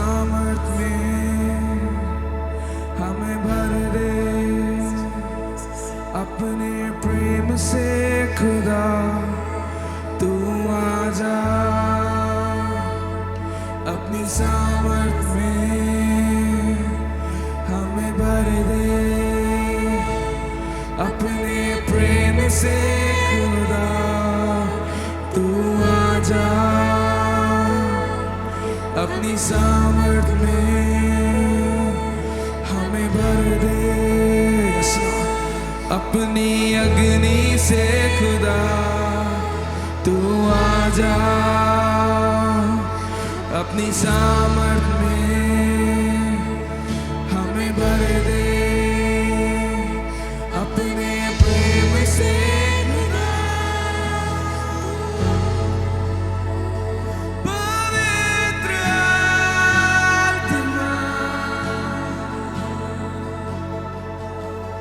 सामर्थ में हमें भर दे अपने प्रेम से खुदा, तू आजा अपनी सामर्थ में हमें भर दे अपने प्रेम से खुदा, तू आजा अपनी सामर्थ में हमें भर दे। अपनी अग्नि से खुदा, तू आजा अपनी सामर्थ में हमें भर दे अपने प्रेम से खुदा। पवित्र आत्मा,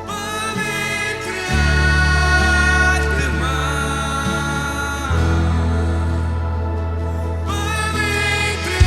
पवित्र आत्मा, पवित्र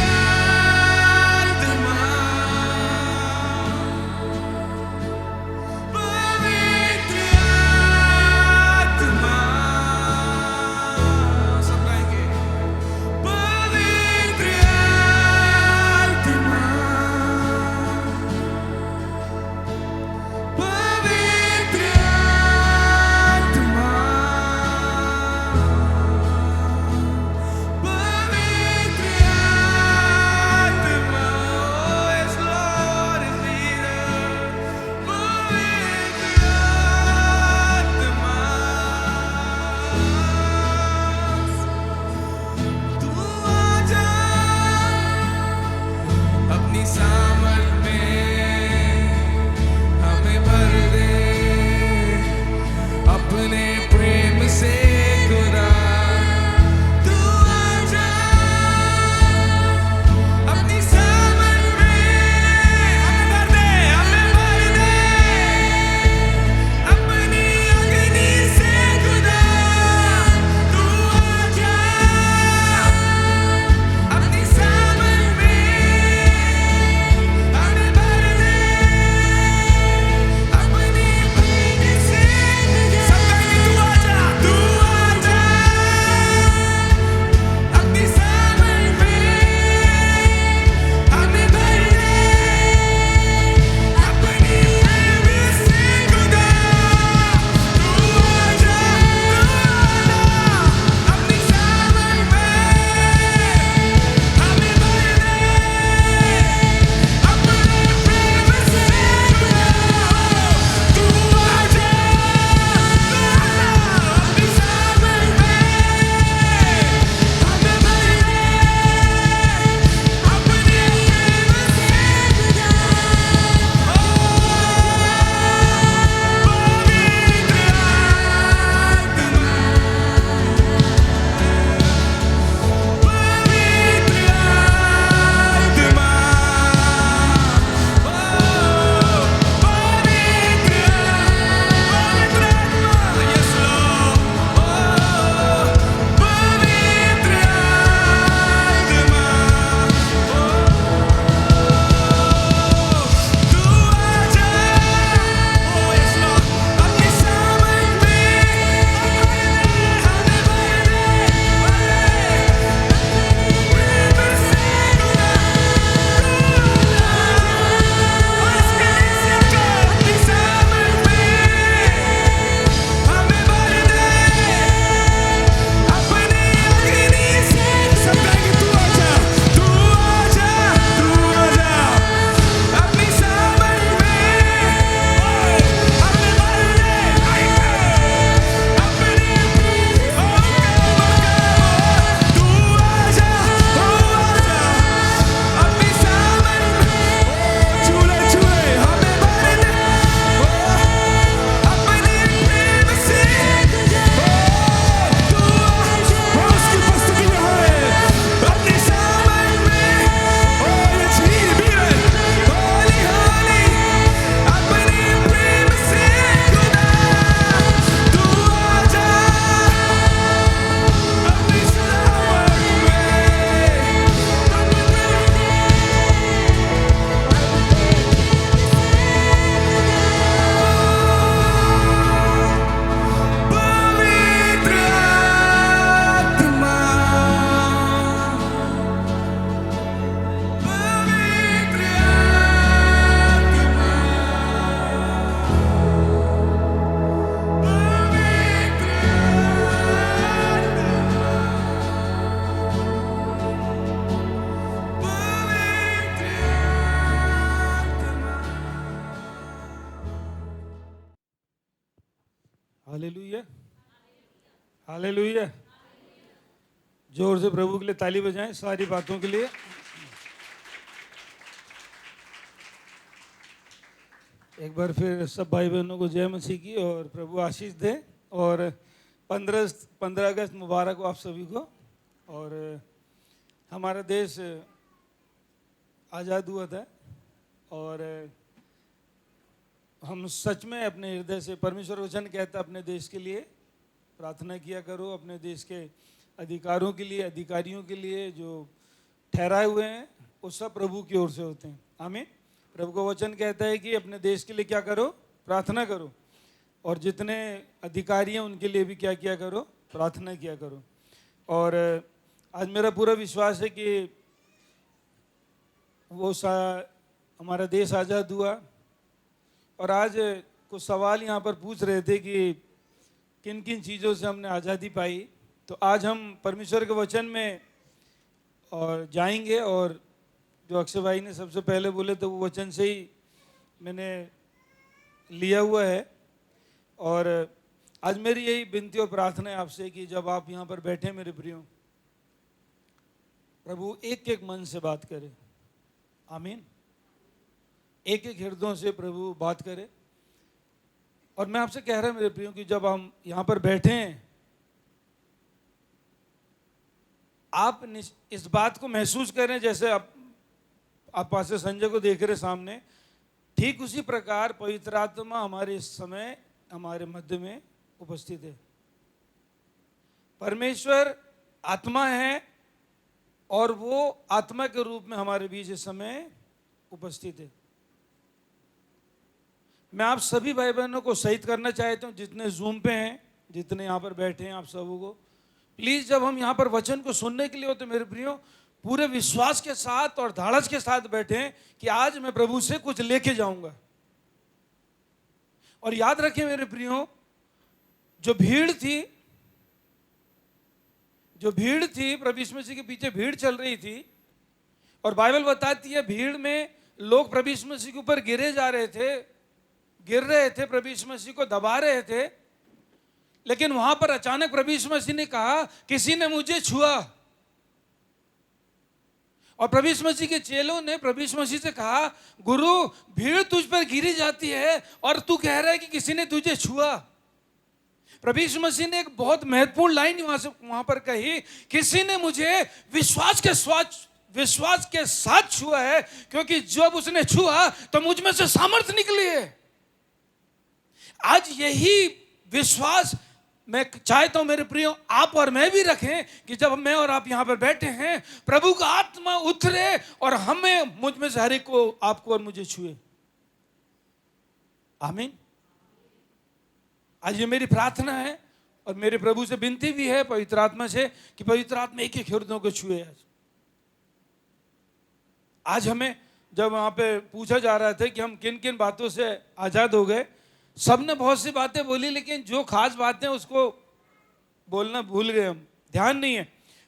हालेलुया, हालेलुया। जोर से प्रभु के लिए ताली बजाएं सारी बातों के लिए। एक बार फिर सब भाई बहनों को जय मसीह की और प्रभु आशीष दे। और 15 अगस्त मुबारक हो आप सभी को। और हमारा देश आज़ाद हुआ था और हम सच में अपने हृदय से, परमेश्वर वचन कहता अपने देश के लिए प्रार्थना किया करो, अपने देश के अधिकारों के लिए, अधिकारियों के लिए जो ठहराए हुए हैं वो सब प्रभु की ओर से होते हैं। आमीन। प्रभु का वचन कहता है कि अपने देश के लिए क्या करो, प्रार्थना करो, और जितने अधिकारी हैं उनके लिए भी क्या किया करो, प्रार्थना किया करो। और आज मेरा पूरा विश्वास है कि वो हमारा देश आज़ाद हुआ। और आज कुछ सवाल यहाँ पर पूछ रहे थे कि किन किन चीज़ों से हमने आज़ादी पाई। तो आज हम परमेश्वर के वचन में और जाएंगे, और जो अक्षय भाई ने सबसे पहले बोले तो वो वचन से ही मैंने लिया हुआ है। और आज मेरी यही विनती और प्रार्थना है आपसे कि जब आप यहाँ पर बैठे मेरे प्रियो, प्रभु एक एक मन से बात करे। आमीन। एक एक हृदयों से प्रभु बात करे। और मैं आपसे कह रहा हूं मेरे प्रियो कि जब हम यहाँ पर बैठे हैं, आप इस बात को महसूस करें जैसे आप पास्टर संजय को देख रहे सामने, ठीक उसी प्रकार पवित्र आत्मा हमारे इस समय हमारे मध्य में उपस्थित है। परमेश्वर आत्मा है और वो आत्मा के रूप में हमारे बीच इस समय उपस्थित है। मैं आप सभी भाई बहनों को सहित करना चाहता हूं, जितने जूम पे हैं, जितने यहाँ पर बैठे हैं, आप सबों को प्लीज जब हम यहाँ पर वचन को सुनने के लिए होते मेरे प्रियो, पूरे विश्वास के साथ और धाड़स के साथ बैठें कि आज मैं प्रभु से कुछ लेके जाऊंगा। और याद रखें मेरे प्रियो, जो भीड़ थी प्रभु यीशु मसीह के पीछे भीड़ चल रही थी, और बाइबल बताती है भीड़ में लोग प्रभु यीशु मसीह के ऊपर गिर रहे थे, प्रभु यीशु मसीह को दबा रहे थे। लेकिन वहां पर अचानक प्रभु यीशु मसीह ने कहा, किसी ने मुझे छुआ। और प्रभु यीशु मसीह के चेलों ने प्रभु यीशु मसीह से कहा, गुरु भीड़ तुझ पर गिरी जाती है और तू कह रहा है कि किसी ने तुझे छुआ। प्रभु यीशु मसीह ने एक बहुत महत्वपूर्ण लाइन वहां पर कही, किसी ने मुझे विश्वास के साथ छुआ है, क्योंकि जब उसने छुआ तो मुझ में से सामर्थ्य निकली है। आज यही विश्वास मैं चाहता हूं मेरे प्रियो आप और मैं भी रखें कि जब मैं और आप यहां पर बैठे हैं, प्रभु का आत्मा उतरे और हमें, मुझ में से हर एक को, आपको और मुझे छुए। आमीन। आज ये मेरी प्रार्थना है और मेरे प्रभु से विनती भी है पवित्र आत्मा से कि पवित्र आत्मा एक एक हृदयों को छुए। आज हमें जब वहां पे पूछा जा रहा था कि हम किन किन बातों से आजाद हो गए, सबने बहुत सी बातें बोली, लेकिन जो खास बातें उसको बोलना भूल गए हम, ध्यान नहीं है।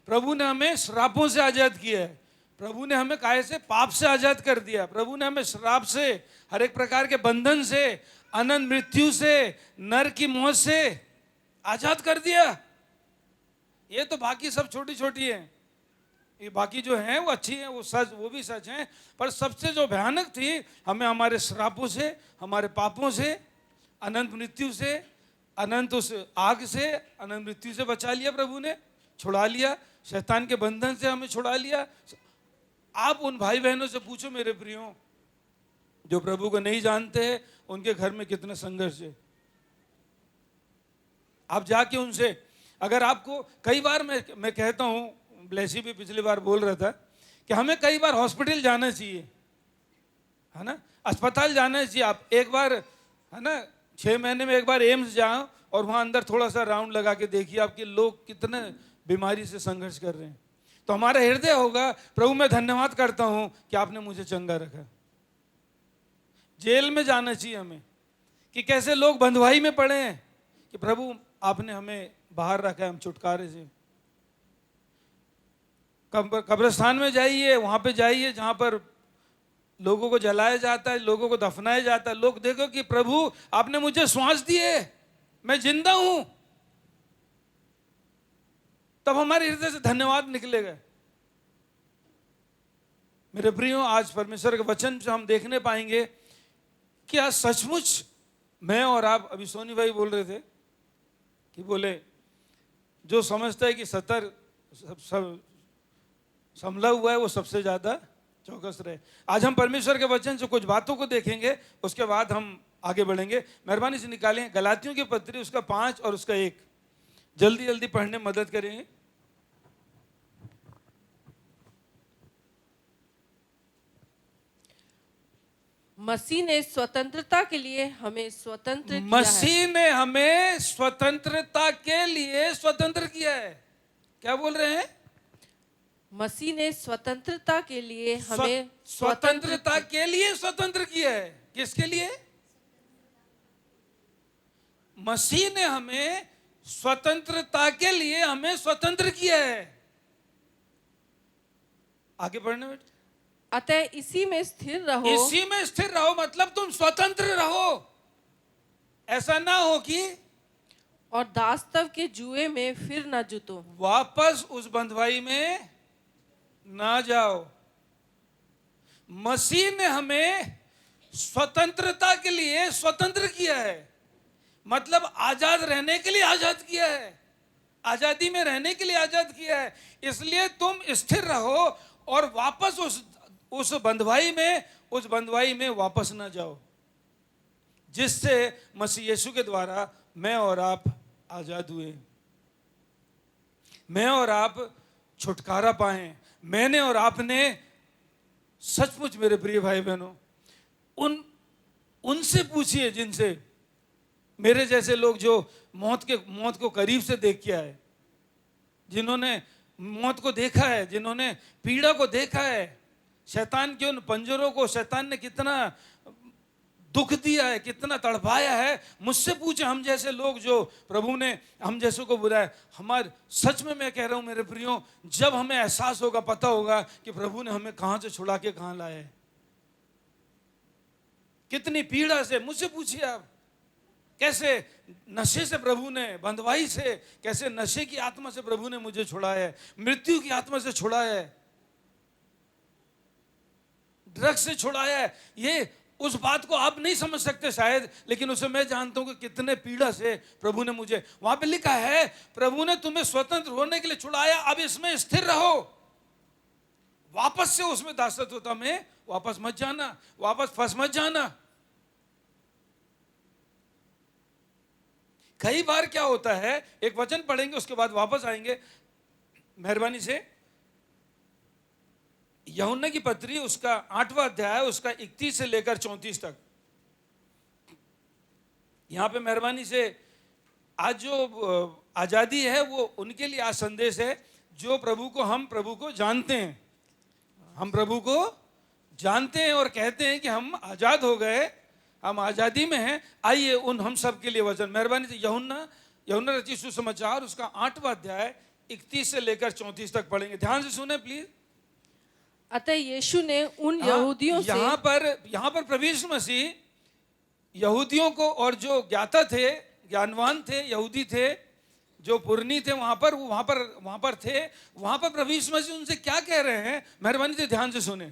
प्रभु ने हमें श्रापों से आजाद किया है, प्रभु ने हमें काहे से, पाप से आजाद कर दिया। प्रभु ने हमें श्राप से, हर एक प्रकार के बंधन से, अनंत मृत्यु से, नर की मौत से आजाद कर दिया। ये तो बाकी सब छोटी छोटी है, ये बाकी जो हैं वो अच्छी हैं, वो सच, वो भी सच हैं, पर सबसे जो भयानक थी, हमें हमारे श्रापों से, हमारे पापों से, अनंत मृत्यु से, अनंत उस आग से, अनंत मृत्यु से बचा लिया। प्रभु ने छुड़ा लिया, शैतान के बंधन से हमें छुड़ा लिया। आप उन भाई बहनों से पूछो मेरे प्रियो जो प्रभु को नहीं जानते हैं, उनके घर में कितना संघर्ष है। आप जाके उनसे, अगर आपको, कई बार मैं कहता हूं, ब्लेसी भी पिछली बार बोल रहा था कि हमें कई बार हॉस्पिटल जाना चाहिए, है ना, अस्पताल जाना चाहिए। आप एक बार, है ना, 6 महीने में एक बार एम्स जाओ और वहां अंदर थोड़ा सा राउंड लगा के देखिए आपके लोग कितने बीमारी से संघर्ष कर रहे हैं। तो हमारा हृदय होगा, प्रभु मैं धन्यवाद करता हूं कि आपने मुझे चंगा रखा। जेल में जाना चाहिए हमें कि कैसे लोग बंधुआई में पड़े हैं, कि प्रभु आपने हमें बाहर रखा है, हम छुटकारे से। कब्रिस्तान में जाइए, वहां पे जाइए जहां पर लोगों को जलाया जाता है, लोगों को दफनाया जाता है। लोग देखो कि प्रभु आपने मुझे श्वास दिए, मैं जिंदा हूं, तब हमारे हृदय से धन्यवाद निकलेगा। मेरे प्रियो, आज परमेश्वर के वचन से हम देखने पाएंगे कि आज सचमुच मैं और आप, अभी सोनी भाई बोल रहे थे कि बोले जो समझता है कि 70 संभला हुआ है वो सबसे ज्यादा चौकस रहे। आज हम परमेश्वर के वचन से कुछ बातों को देखेंगे, उसके बाद हम आगे बढ़ेंगे। मेहरबानी से निकालें गलातियों की पत्री उसका 5 और उसका 1, जल्दी जल्दी पढ़ने में मदद करेंगे। मसीह ने स्वतंत्रता के लिए हमें स्वतंत्र किया है। मसीह ने हमें स्वतंत्रता के लिए स्वतंत्र किया है। क्या बोल रहे हैं? मसीह ने स्वतंत्रता के लिए हमें स्वतंत्रता के लिए स्वतंत्र किया है। किसके लिए? मसीह ने हमें स्वतंत्रता के लिए हमें स्वतंत्र किया है। आगे बढ़ने में, अतः इसी में स्थिर रहो। इसी में स्थिर रहो मतलब तुम स्वतंत्र रहो। ऐसा ना हो कि और दास्तव के जुए में फिर न जुतो। वापस उस बंधुआई में ना जाओ। मसीह ने हमें स्वतंत्रता के लिए स्वतंत्र किया है, मतलब आजाद रहने के लिए आजाद किया है, आजादी में रहने के लिए आजाद किया है। इसलिए तुम स्थिर रहो और वापस उस बंधुआई में वापस ना जाओ, जिससे मसीह यीशु के द्वारा मैं और आप आजाद हुए, मैं और आप छुटकारा पाए। मैंने और आपने सचमुच, मेरे प्रिय भाई बहनों, उनसे पूछिए जिनसे, मेरे जैसे लोग जो मौत को करीब से देख के आए, जिन्होंने मौत को देखा है, जिन्होंने पीड़ा को देखा है, शैतान के उन पंजरों को शैतान ने कितना दुख दिया है, कितना तड़पाया है। मुझसे पूछे हम जैसे लोग जो प्रभु ने हम जैसों को बुलाया, हमारे सच में मैं कह रहा हूं मेरे प्रियो, जब हमें एहसास होगा, पता होगा कि प्रभु ने हमें कहां से छुड़ा के कहां लाया है, कितनी पीड़ा से। मुझसे पूछिए आप, कैसे नशे से प्रभु ने, बंधुआई से, कैसे नशे की आत्मा से प्रभु ने मुझे छुड़ाया है, मृत्यु की आत्मा से छुड़ाया है, ड्रग्स से छुड़ाया है। ये उस बात को आप नहीं समझ सकते शायद, लेकिन उसे मैं जानता हूं कि कितने पीड़ा से प्रभु ने मुझे, वहां पे लिखा है प्रभु ने तुम्हें स्वतंत्र होने के लिए छुड़ाया, अब इसमें स्थिर रहो, वापस से उसमें दासत्वता में वापस मत जाना, वापस फंस मत जाना। कई बार क्या होता है, एक वचन पढ़ेंगे उसके बाद वापस आएंगे मेहरबानी से। यूहन्ना की पत्री उसका 8वां अध्याय उसका 31 से लेकर 34 तक। यहां पे मेहरबानी से आज जो आजादी है वो उनके लिए आज संदेश है जो हम प्रभु को जानते हैं, हम प्रभु को जानते हैं और कहते हैं कि हम आजाद हो गए, हम आजादी में हैं। आइए हम सब के लिए वचन मेहरबानी से यूहन्ना रचित सुसमाचार उसका 8वां अध्याय 31 से लेकर 34 तक पढ़ेंगे। ध्यान से सुने प्लीज। अतः यीशु ने उन यहूदियों से, यहाँ पर प्रभु यीशु मसीह यहूदियों को, और जो ज्ञाता थे, ज्ञानवान थे, यहूदी थे, जो पुरनी थे, वहां पर थे, वहां पर प्रभु यीशु मसीह उनसे क्या कह रहे हैं, मेहरबानी से ध्यान से सुने।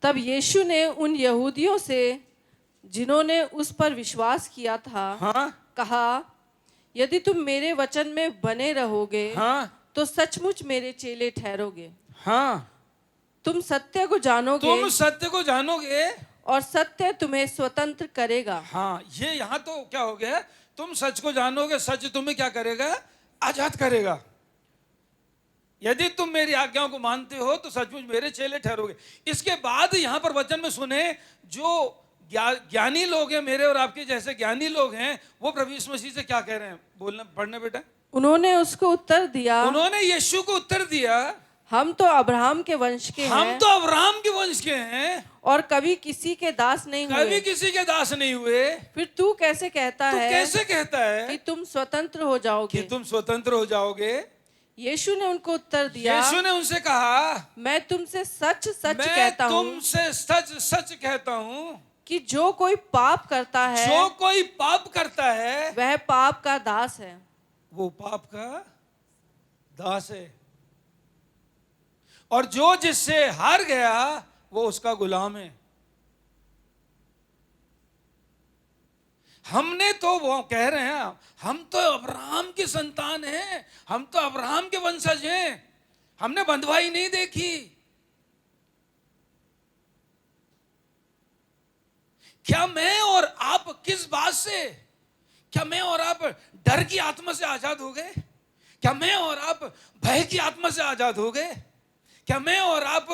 तब यीशु ने उन यहूदियों से जिन्होंने उस पर विश्वास किया था, कहा, यदि तुम मेरे वचन में बने रहोगे, तो सचमुच मेरे चेले ठहरोगे। तुम सत्य को जानोगे, और सत्य तुम्हें स्वतंत्र करेगा। ये यहाँ तो क्या हो गया, तुम सच को जानोगे, सच तुम्हें क्या करेगा, आजाद करेगा। यदि तुम मेरी आज्ञाओं को मानते हो तो सचमुच मेरे चेले ठहरोगे। इसके बाद यहाँ पर वचन में सुने, जो ज्ञानी लोग हैं, मेरे और आपके जैसे ज्ञानी लोग हैं, वो प्रभु यीशु मसीह से क्या कह रहे हैं, बोलना पढ़ने बेटा। उन्होंने उसको उत्तर दिया, उन्होंने यीशु को उत्तर दिया, हम तो अब्राहम के वंश के हैं, और कभी किसी के दास नहीं हुए। फिर तू कैसे कहता है कि तुम स्वतंत्र हो जाओगे? यीशु ने उनको उत्तर दिया, यीशु ने उनसे कहा, मैं तुमसे सच कहता हूँ, तुमसे सच कहता हूँ, कि जो कोई पाप करता है जो कोई पाप करता है वह पाप का दास है। वो पाप का दास है, और जो जिससे हार गया वो उसका गुलाम है। हमने तो वो कह रहे हैं हम तो अब्राहम की संतान हैं, हम तो अब्राहम के वंशज हैं, हमने बंधुआई नहीं देखी। क्या मैं और आप किस बात से, क्या मैं और आप डर की आत्मा से आजाद हो गए? क्या मैं और आप भय की आत्मा से आजाद हो गए? क्या मैं और आप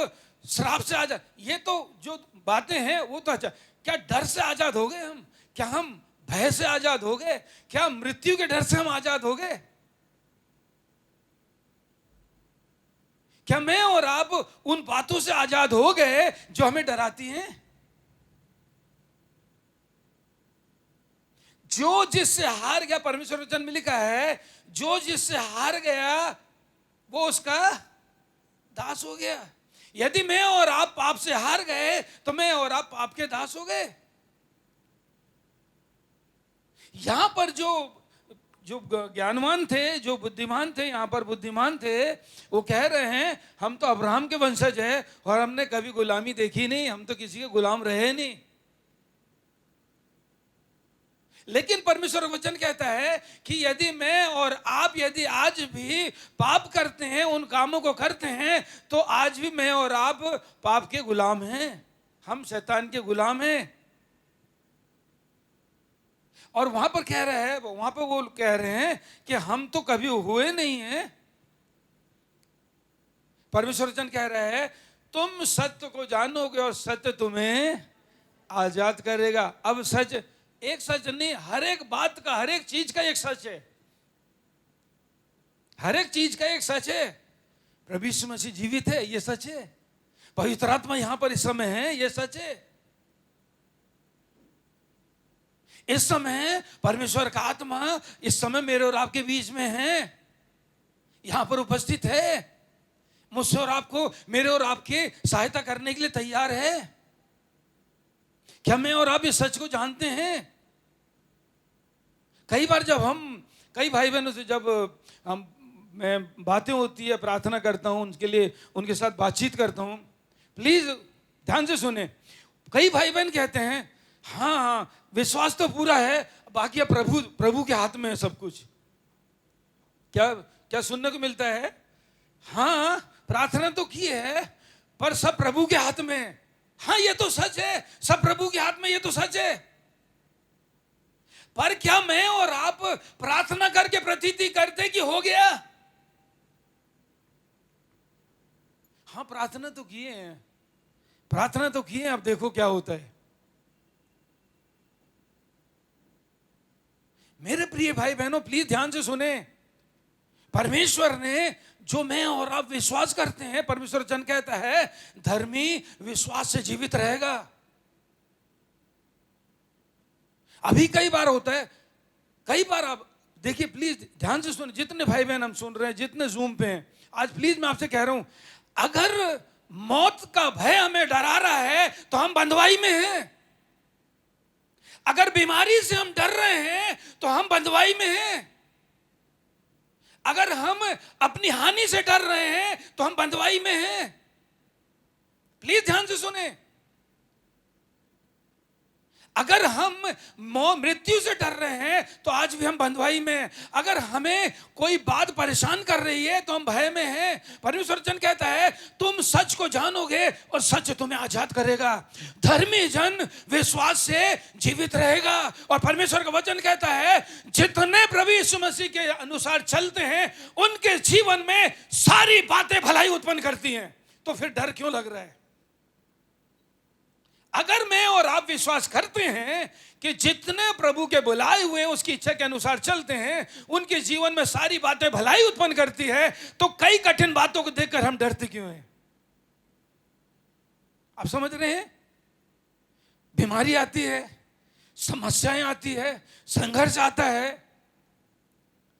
श्राप से आजाद? ये तो जो बातें हैं वो तो अच्छा। क्या डर से आजाद हो गए हम? क्या हम भय से आजाद हो गए? क्या मृत्यु के डर से हम आजाद हो गए? क्या मैं और आप उन बातों से आजाद हो गए जो हमें डराती हैं? जो जिससे हार गया, परमेश्वर वचन में लिखा है, जो जिससे हार गया वो उसका दास हो गया। यदि मैं और आप पाप से हार गए तो मैं और आप पाप के दास हो गए। यहां पर जो ज्ञानवान थे, जो बुद्धिमान थे, यहां पर बुद्धिमान थे, वो कह रहे हैं हम तो अब्राहम के वंशज हैं और हमने कभी गुलामी देखी नहीं, हम तो किसी के गुलाम रहे नहीं। लेकिन परमेश्वर वचन कहता है कि यदि मैं और आप यदि आज भी पाप करते हैं, उन कामों को करते हैं, तो आज भी मैं और आप पाप के गुलाम हैं, हम शैतान के गुलाम हैं। और वहां पर कह रहे हैं, वहां पर वो कह रहे हैं कि हम तो कभी हुए नहीं हैं। परमेश्वर वचन कह रहा है तुम सत्य को जानोगे और सत्य तुम्हें आजाद करेगा। अब सच एक सच नहीं, हर एक बात का, हर एक चीज का एक सच है, हर एक चीज का एक सच है। प्रभु यीशु मसीह जीवित है, ये सच है। पवित्र आत्मा यहां पर इस समय है, ये सच है। इस समय परमेश्वर का आत्मा इस समय मेरे और आपके बीच में है, यहां पर उपस्थित है, मुझसे और आपको, मेरे और आपके सहायता करने के लिए तैयार है। क्या मैं और आप इस सच को जानते हैं? कई बार जब हम, कई भाई बहनों से जब मैं बातें होती है, प्रार्थना करता हूं उनके लिए, उनके साथ बातचीत करता हूं, प्लीज ध्यान से सुने। कई भाई बहन कहते हैं हाँ विश्वास तो पूरा है, बाकी प्रभु के हाथ में है सब कुछ। क्या क्या सुनने को मिलता है? हाँ प्रार्थना तो की है पर सब प्रभु के हाथ में है। हाँ ये तो सच है, सब प्रभु के हाथ में, ये तो सच है। पर क्या मैं और आप प्रार्थना करके प्रतीति करते कि हो गया? हाँ प्रार्थना तो किए हैं, प्रार्थना तो किए हैं, अब देखो क्या होता है। मेरे प्रिय भाई बहनों प्लीज ध्यान से सुने। परमेश्वर ने, जो मैं और आप विश्वास करते हैं, परमेश्वर वचन कहता है धर्मी विश्वास से जीवित रहेगा। अभी कई बार होता है, कई बार आप देखिए, प्लीज ध्यान से सुनिए, जितने भाई बहन हम सुन रहे हैं, जितने जूम पे हैं, आज प्लीज मैं आपसे कह रहा हूं, अगर मौत का भय हमें डरा रहा है तो हम बंधुआई में हैं। अगर बीमारी से हम डर रहे हैं तो हम बंधुआई में हैं। अगर हम अपनी हानि से डर रहे हैं तो हम बंधुआई में हैं। प्लीज ध्यान से सुने। अगर हम मृत्यु से डर रहे हैं तो आज भी हम बंधुआई में हैं। अगर हमें कोई बात परेशान कर रही है तो हम भय में हैं। परमेश्वर वचन कहता है तुम सच को जानोगे और सच तुम्हें आजाद करेगा। धर्मी जन विश्वास से जीवित रहेगा। और परमेश्वर का वचन कहता है जितने प्रभु यीशु मसीह के अनुसार चलते हैं उनके जीवन में सारी बातें भलाई उत्पन्न करती हैं। तो फिर डर क्यों लग रहा है? अगर मैं और आप विश्वास करते हैं कि जितने प्रभु के बुलाए हुए उसकी इच्छा के अनुसार चलते हैं उनके जीवन में सारी बातें भलाई उत्पन्न करती है, तो कई कठिन बातों को देखकर हम डरते क्यों हैं? आप समझ रहे हैं? बीमारी आती है, समस्याएं आती है, संघर्ष आता है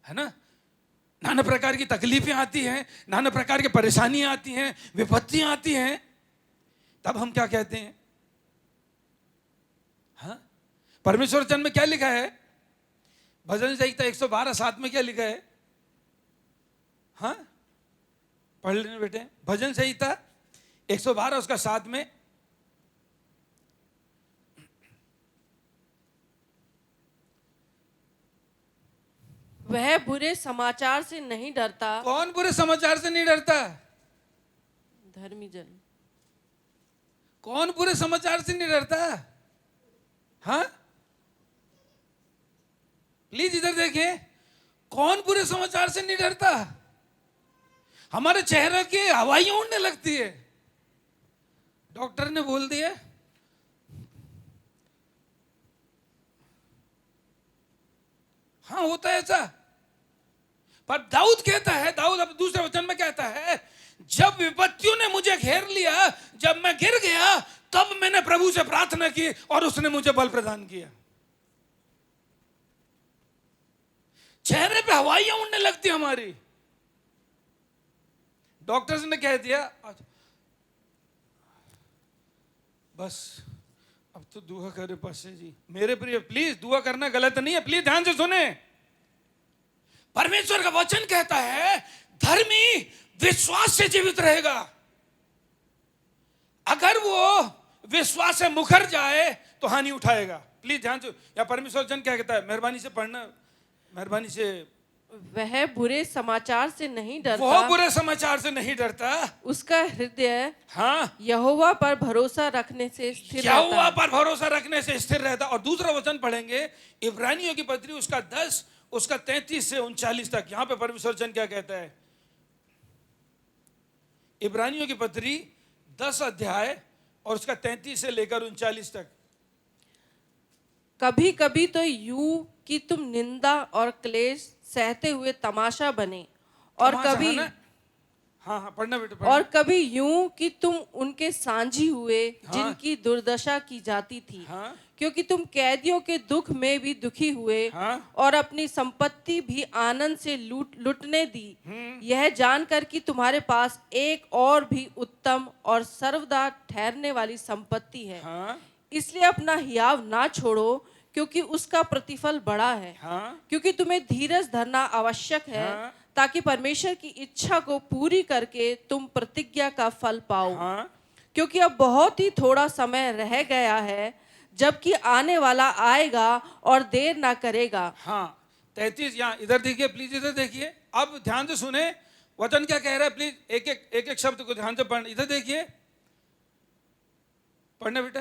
ना, नाना प्रकार की तकलीफें आती हैं, नाना प्रकार की परेशानियां आती हैं, विपत्तियां आती हैं। तब हम क्या कहते हैं? परमेश्वर वचन में क्या लिखा है? भजन संहिता 112:7 में क्या लिखा है? हाँ, पढ़ लेने बेटे। भजन संहिता 112 उसका 7 में, वह बुरे समाचार से नहीं डरता। कौन बुरे समाचार से नहीं डरता? धर्मी जन। कौन बुरे समाचार से नहीं डरता? हाँ, प्लीज इधर देखें, कौन बुरे समाचार से नहीं डरता? हमारे चेहरे की हवाइयां उड़ने लगती है। डॉक्टर ने बोल दिया, हाँ होता है ऐसा। पर दाऊद कहता है, दाऊद अब दूसरे वचन में कहता है, जब विपत्तियों ने मुझे घेर लिया, जब मैं गिर गया, तब मैंने प्रभु से प्रार्थना की और उसने मुझे बल प्रदान किया। चेहरे पे हवाइयां उड़ने लगती हमारी। डॉक्टर्स ने कह दिया बस अब तो दुआ करे पासे जी। मेरे प्रिय, प्लीज दुआ करना गलत नहीं है, प्लीज ध्यान से सुने। परमेश्वर का वचन कहता है धर्मी विश्वास से जीवित रहेगा। अगर वो विश्वास से मुकर जाए तो हानि उठाएगा। प्लीज ध्यान से, या परमेश्वर वचन क्या कहता है, मेहरबानी से पढ़ना, मेहरबानी से। वह बुरे समाचार से नहीं डरता। वो बुरे समाचार से नहीं डरता। उसका हृदय हाँ, यहोवा पर भरोसा रखने से स्थिर रहता यहोवा है। पर भरोसा रखने से स्थिर रहता। और दूसरा वचन पढ़ेंगे इब्रानियों की पत्री उसका 10 उसका 33 से 39 तक। यहां पे परमेश्वर वचन क्या कहता है? इब्रानियों की पत्री 10 अध्याय और उसका 33 से लेकर 39 तक। कभी कभी तो यूं कि तुम निंदा और क्लेश सहते हुए तमाशा बने, और तमाशा कभी है ना? हाँ हाँ, पढ़ना बेटा पढ़ना। और कभी यूं कि तुम उनके सांझी हुए हाँ। जिनकी दुर्दशा की जाती थी। हाँ। क्योंकि तुम कैदियों के दुख में भी दुखी हुए, हाँ। और अपनी संपत्ति भी आनंद से लूटने दी, यह जानकर कि तुम्हारे पास एक और भी उत्तम और सर्वदा ठहरने वाली संपत्ति है। हाँ। इसलिए अपना हियाव ना छोड़ो, क्योंकि उसका प्रतिफल बड़ा है। हाँ। क्योंकि तुम्हें धीरज धरना आवश्यक है, हाँ। ताकि परमेश्वर की इच्छा को पूरी करके तुम प्रतिज्ञा का फल पाओ। हाँ। क्योंकि अब बहुत ही थोड़ा समय रह गया है, जबकि आने वाला आएगा और देर ना करेगा। हाँ, 33 यहाँ इधर देखिए, प्लीज इधर देखिए। अब ध्यान से सुने वचन क्या कह रहा है। प्लीज एक एक शब्द को ध्यान से पढ़ना। इधर देखिए, पढ़ना बेटा।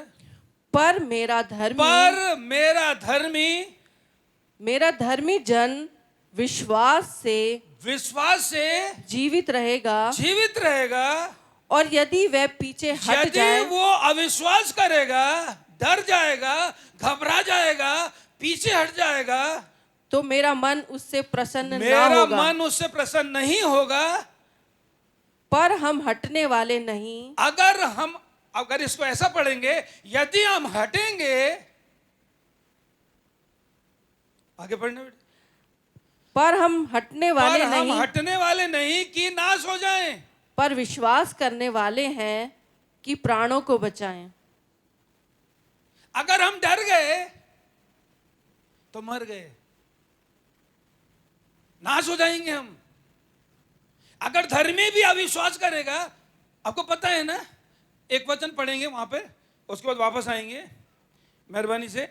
पर मेरा धर्मी जन विश्वास से जीवित रहेगा। और यदि वह पीछे हट जाए, वो अविश्वास करेगा, डर जाएगा, घबरा जाएगा, पीछे हट जाएगा, तो मेरा मन उससे प्रसन्न ना होगा। मेरा मन उससे प्रसन्न नहीं होगा। पर हम हटने वाले नहीं। अगर इसको ऐसा पढ़ेंगे, यदि हम हटेंगे, आगे पढ़ने बेटा। पर हम हटने वाले नहीं कि नाश हो जाएं, पर विश्वास करने वाले हैं कि प्राणों को बचाएं। अगर हम डर गए तो मर गए, नाश हो जाएंगे हम। अगर धर्मी भी अविश्वास करेगा, आपको पता है ना, एक वचन पढ़ेंगे वहां पे, उसके बाद वापस आएंगे मेहरबानी से।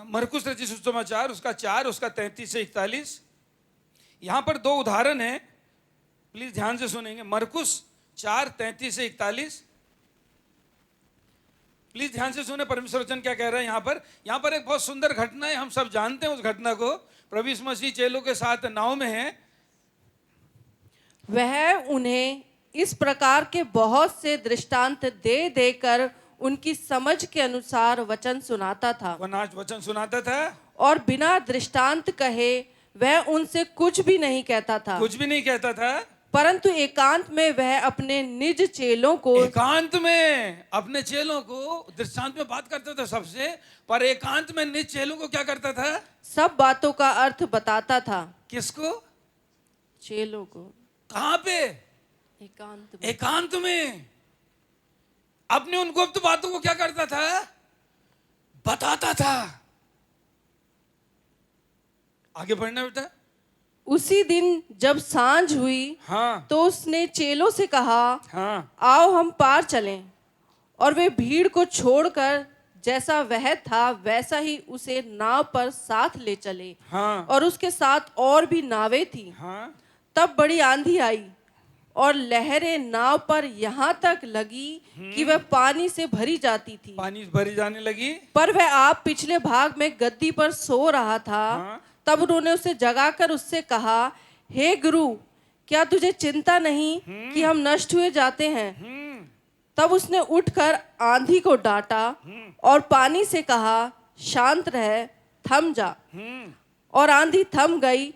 मरकुस रचित सुसमाचार उसका 4 उसका 33 से 41। यहां पर 2 उदाहरण हैं, प्लीज ध्यान से सुनेंगे। मरकुस 4 33 से 41। प्लीज ध्यान से सुने परमेश्वर वचन क्या कह रहा है। यहाँ पर एक बहुत सुंदर घटना है, हम सब जानते हैं उस घटना को। प्रभु यीशु मसीह चेलों के साथ नाव में है। वह उन्हें इस प्रकार के बहुत से दृष्टांत दे देकर उनकी समझ के अनुसार वचन सुनाता था। वचन सुनाता था, और बिना दृष्टांत कहे वह उनसे कुछ भी नहीं कहता था। परंतु एकांत में वह अपने निज चेलों को दृष्टांत में बात करता था सबसे, पर एकांत में निज चेलों को क्या करता था? सब बातों का अर्थ बताता था। किसको? चेलों को। कहां पे? एकांत में। एकांत में। अपने उन गुप्त बातों को क्या करता था? बताता था। आगे बढ़ना बेटा। उसी दिन जब सांझ हुई, हाँ तो उसने चेलों से कहा, हाँ आओ हम पार चलें। और वे भीड़ को छोड़कर जैसा वह था वैसा ही उसे नाव पर साथ ले चले। हाँ और उसके साथ और भी नावें थी। हाँ तब बड़ी आंधी आई और लहरें नाव पर यहाँ तक लगी कि वह पानी से भरी जाती थी। पानी भरी जाने लगी। पर वह आप पिछले भाग में गद्दी पर सो रहा था। हाँ। तब उन्होंने उसे जगाकर उससे कहा, हे गुरु, क्या तुझे चिंता नहीं कि हम नष्ट हुए जाते हैं? तब उसने उठकर आंधी को डांटा और पानी से कहा, शांत रह, थम जा। और आंधी थम गई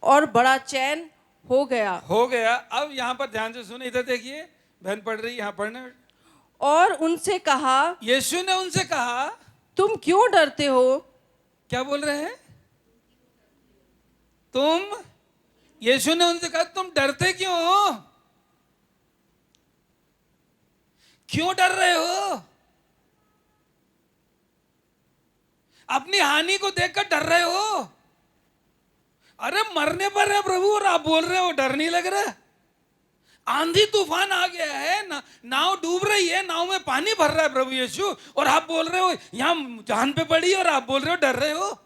और बड़ा चैन हो गया। अब यहाँ पर ध्यान से सुने, इधर देखिए, बहन पढ़ रही, यहाँ पढ़ने। और उनसे कहा, यीशु ने उनसे कहा, तुम क्यों डरते हो? क्या बोल रहे हैं? यीशु ने उनसे कहा, तुम डरते क्यों हो? क्यों डर रहे हो? अपनी हानि को देखकर डर रहे हो? अरे मरने पर है प्रभु और आप बोल रहे हो डर नहीं लग रहा? आंधी तूफान आ गया है ना, नाव डूब रही है, नाव में पानी भर रहा है प्रभु यीशु, और आप बोल रहे हो यहां जान पे पड़ी और आप बोल रहे हो डर रहे हो?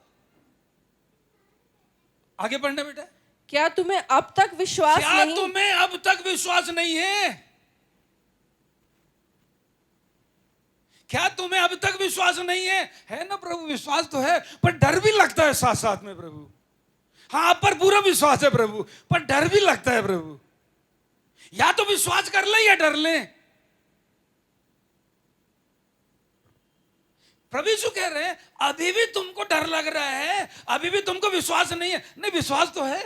आगे पढ़ना बेटा। क्या तुम्हें अब तक विश्वास क्या नहीं? तुम्हें अब तक विश्वास नहीं है? क्या तुम्हें अब तक विश्वास नहीं है ना प्रभु? विश्वास तो है पर डर भी लगता है साथ साथ में प्रभु। हाँ, आप पर पूरा विश्वास है प्रभु, पर डर भी लगता है प्रभु। या तो विश्वास कर ले या डर ले। प्रभु यीशु कह रहे हैं, अभी भी तुमको डर लग रहा है, अभी भी तुमको विश्वास नहीं है। नहीं, विश्वास तो है,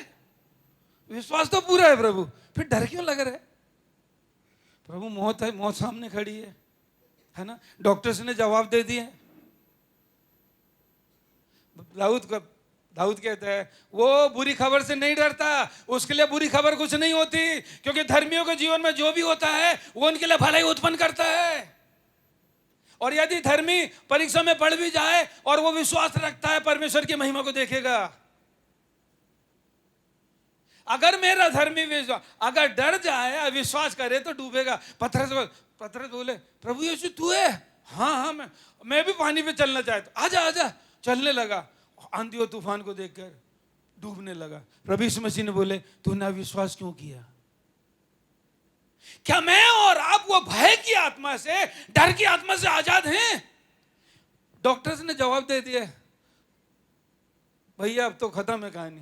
विश्वास तो पूरा है प्रभु, फिर डर क्यों लग रहा है? प्रभु मौत है, मौत सामने खड़ी है ना? डॉक्टर्स ने जवाब दे दिए। दाऊद कहता है, वो बुरी खबर से नहीं डरता, उसके लिए बुरी खबर कुछ नहीं होती, क्योंकि धर्मियों के जीवन में जो भी होता है वो उनके लिए भलाई उत्पन्न करता है। और यदि धर्मी परीक्षा में पढ़ भी जाए और वो विश्वास रखता है, परमेश्वर की महिमा को देखेगा। अगर मेरा धर्मी विश्वास अगर डर जाए, अविश्वास करे तो डूबेगा। पतरस बोले, प्रभु यीशु तू है? हाँ, मैं भी पानी पे चलना चाहता। आजा आजा। चलने लगा, आंधी और तूफान को देखकर डूबने लगा। प्रभु यीशु मसीह ने बोले, तूने अविश्वास क्यों किया? क्या मैं और आप वो भय की आत्मा से, डर की आत्मा से आजाद हैं? डॉक्टर्स ने जवाब दे दिया, भैया अब तो खत्म है कहानी।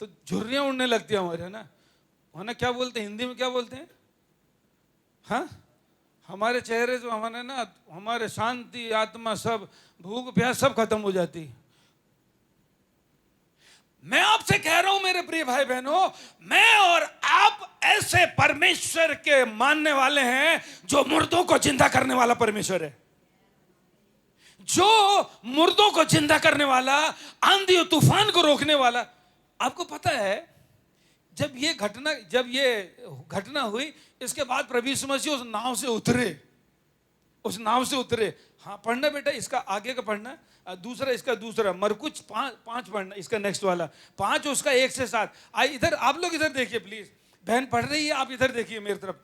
तो झुर्रियां उड़ने लगती है हमारे, है ना? क्या बोलते हैं हिंदी में, क्या बोलते हैं? हाँ, हमारे चेहरे जो हमारे ना, हमारे शांति, आत्मा, सब भूख प्यास सब खत्म हो जाती है। मैं आपसे कह रहा हूं मेरे प्रिय भाई बहनों, मैं और आप ऐसे परमेश्वर के मानने वाले हैं जो मुर्दों को जिंदा करने वाला परमेश्वर है, जो मुर्दों को जिंदा करने वाला, आंधी और तूफान को रोकने वाला। आपको पता है, जब ये घटना हुई, इसके बाद प्रभु यीशु मसीह उस नाव से उतरे। हाँ, पढ़ना बेटा, इसका आगे का पढ़ना, दूसरा मरकुस 5 पढ़ना, इसका नेक्स्ट वाला 5, उसका 1 से 7। इधर आप लोग इधर देखिए प्लीज, बहन पढ़ रही है, आप इधर देखिए मेरी तरफ,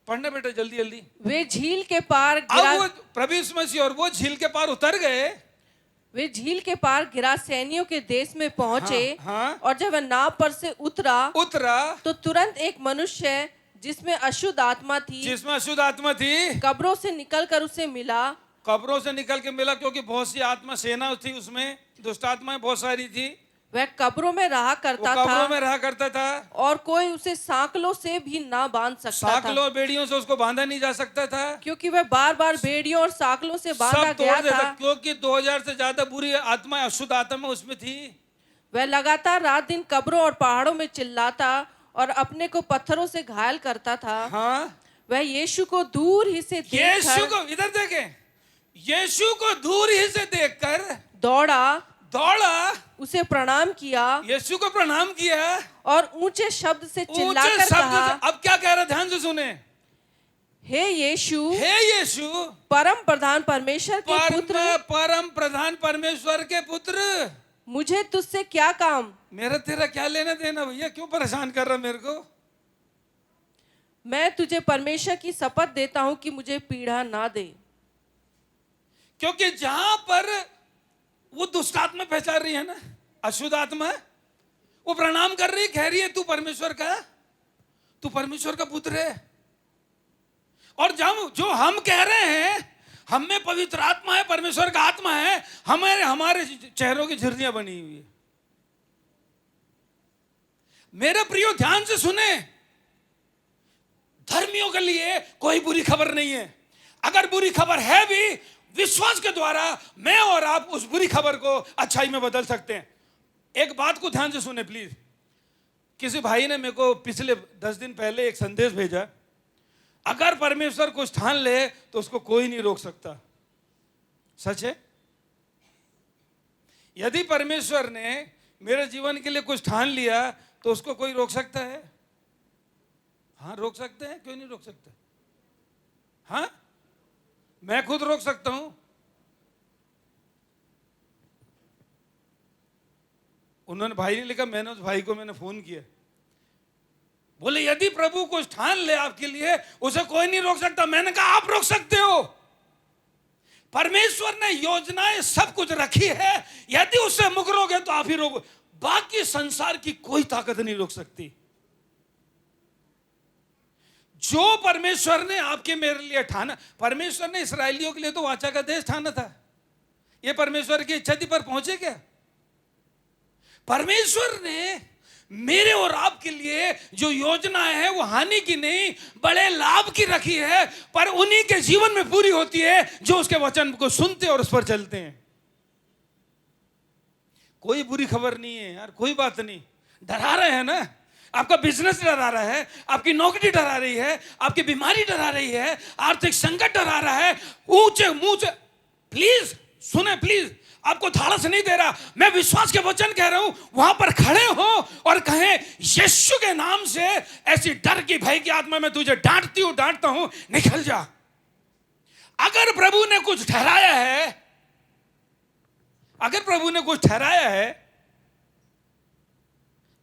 पढ़ना बेटा जल्दी जल्दी। वे झील के पार प्रभु यीशु मसीह और वो झील के पार उतर गए। वे झील के पार गिरासेनियों के देश में पहुंचे। हाँ। और जब वह नाव पर से उतरा तो तुरंत एक मनुष्य जिसमें अशुद्ध आत्मा थी कब्रों से निकलकर उसे मिला। कब्रों से निकल के मिला, क्योंकि बहुत सी आत्मा सेना थी उसमें, दुष्ट आत्माएं बहुत सारी थी। वह कब्रों में रहा करता था और कोई उसे सांकलों से भी ना बांध सकता था। सांकलों बेड़ियों से उसको बांधा नहीं जा सकता था, क्योंकि वह बार-बार बेड़ियों और सांकलों से बांधा गया था। क्योंकि 2000 से ज्यादा बुरी आत्माएं, अशुद्ध आत्मा उसमें थी। वह लगातार रात दिन कब्रों और पहाड़ों में चिल्लाता और अपने को पत्थरों से घायल करता था। हाँ? वह यीशु को दूर ही से देखकर, यीशु को इधर देखें, यीशु को दूर ही से देखकर दौड़ा, उसे प्रणाम किया यीशु को प्रणाम किया, और ऊंचे शब्द से ऊंचे चिल्लाकर शब्द कहा, से, अब क्या कह रहा है ध्यान से सुने, हे यीशु, हे यीशु, परम प्रधान परमेश्वर के पुत्र, परम प्रधान परमेश्वर के पुत्र, मुझे तुझसे क्या काम? मेरा तेरा क्या लेना देना भैया, क्यों परेशान कर रहा मेरे को? मैं तुझे परमेश्वर की शपथ देता हूं कि मुझे पीड़ा ना दे। क्योंकि जहां पर वो दुष्ट आत्मा पहचान रही है ना, अशुद्ध आत्मा, वो प्रणाम कर रही, कह रही है तू परमेश्वर का, तू परमेश्वर का पुत्र है। और जब जो हम कह रहे हैं हम में पवित्र आत्मा है, परमेश्वर का आत्मा है, हमारे चेहरों की झुर्रियां बनी हुई है। मेरे प्रियो ध्यान से सुने, धर्मियों के लिए कोई बुरी खबर नहीं है। अगर बुरी खबर है भी, विश्वास के द्वारा मैं और आप उस बुरी खबर को अच्छाई में बदल सकते हैं। एक बात को ध्यान से सुने प्लीज। किसी भाई ने मेरे को पिछले 10 दिन पहले एक संदेश भेजा, अगर परमेश्वर कुछ ठान ले तो उसको कोई नहीं रोक सकता। सच है? यदि परमेश्वर ने मेरे जीवन के लिए कुछ ठान लिया तो उसको कोई रोक सकता है? हाँ, रोक सकते हैं, क्यों नहीं रोक सकते? हाँ, मैं खुद रोक सकता हूं। उन्होंने, भाई ने लिखा, मैंने उस भाई को फोन किया, बोले यदि प्रभु कुछ ठान ले आपके लिए उसे कोई नहीं रोक सकता। मैंने कहा आप रोक सकते हो। परमेश्वर ने योजनाएं सब कुछ रखी है, यदि उससे मुकरोगे तो आप ही रोको, बाकी संसार की कोई ताकत नहीं रोक सकती। जो परमेश्वर ने आपके मेरे लिए ठाना, परमेश्वर ने इस्राएलियों के लिए तो वाचा का देश ठाना था, ये परमेश्वर की इच्छा थी, पर पहुंचे क्या? परमेश्वर ने मेरे और आपके लिए जो योजना है वो हानि की नहीं, बड़े लाभ की रखी है, पर उन्हीं के जीवन में पूरी होती है जो उसके वचन को सुनते और उस पर चलते हैं। कोई बुरी खबर नहीं है यार, कोई बात नहीं। डरा रहे हैं ना, आपका बिजनेस डरा रहा है, आपकी नौकरी डरा रही है, आपकी बीमारी डरा रही है, आर्थिक संकट डरा रहा है, ऊंचे मुंह से, प्लीज सुने, प्लीज, आपको धाड़स नहीं दे रहा, मैं विश्वास के वचन कह रहा हूं, वहां पर खड़े हो और कहें यीशु के नाम से ऐसी डर की, भय की आत्मा में तुझे डांटता हूं, निकल जा। अगर प्रभु ने कुछ ठहराया है, अगर प्रभु ने कुछ ठहराया है,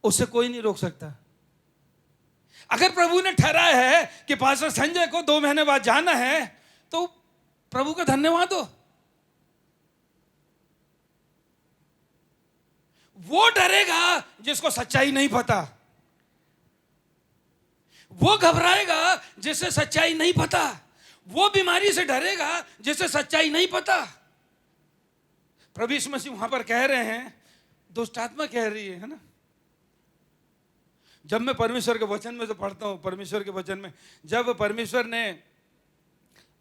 उसे कोई नहीं रोक सकता। अगर प्रभु ने ठहराया है कि पास्टर संजय को 2 महीने बाद जाना है, तो प्रभु का धन्यवाद हो। वो डरेगा जिसको सच्चाई नहीं पता, वो घबराएगा जिसे सच्चाई नहीं पता, वो बीमारी से डरेगा जिसे सच्चाई नहीं पता। प्रभु यीशु मसीह वहां पर कह रहे हैं, दुष्ट आत्मा कह रही है ना। जब मैं परमेश्वर के वचन में से पढ़ता हूं, परमेश्वर के वचन में जब परमेश्वर ने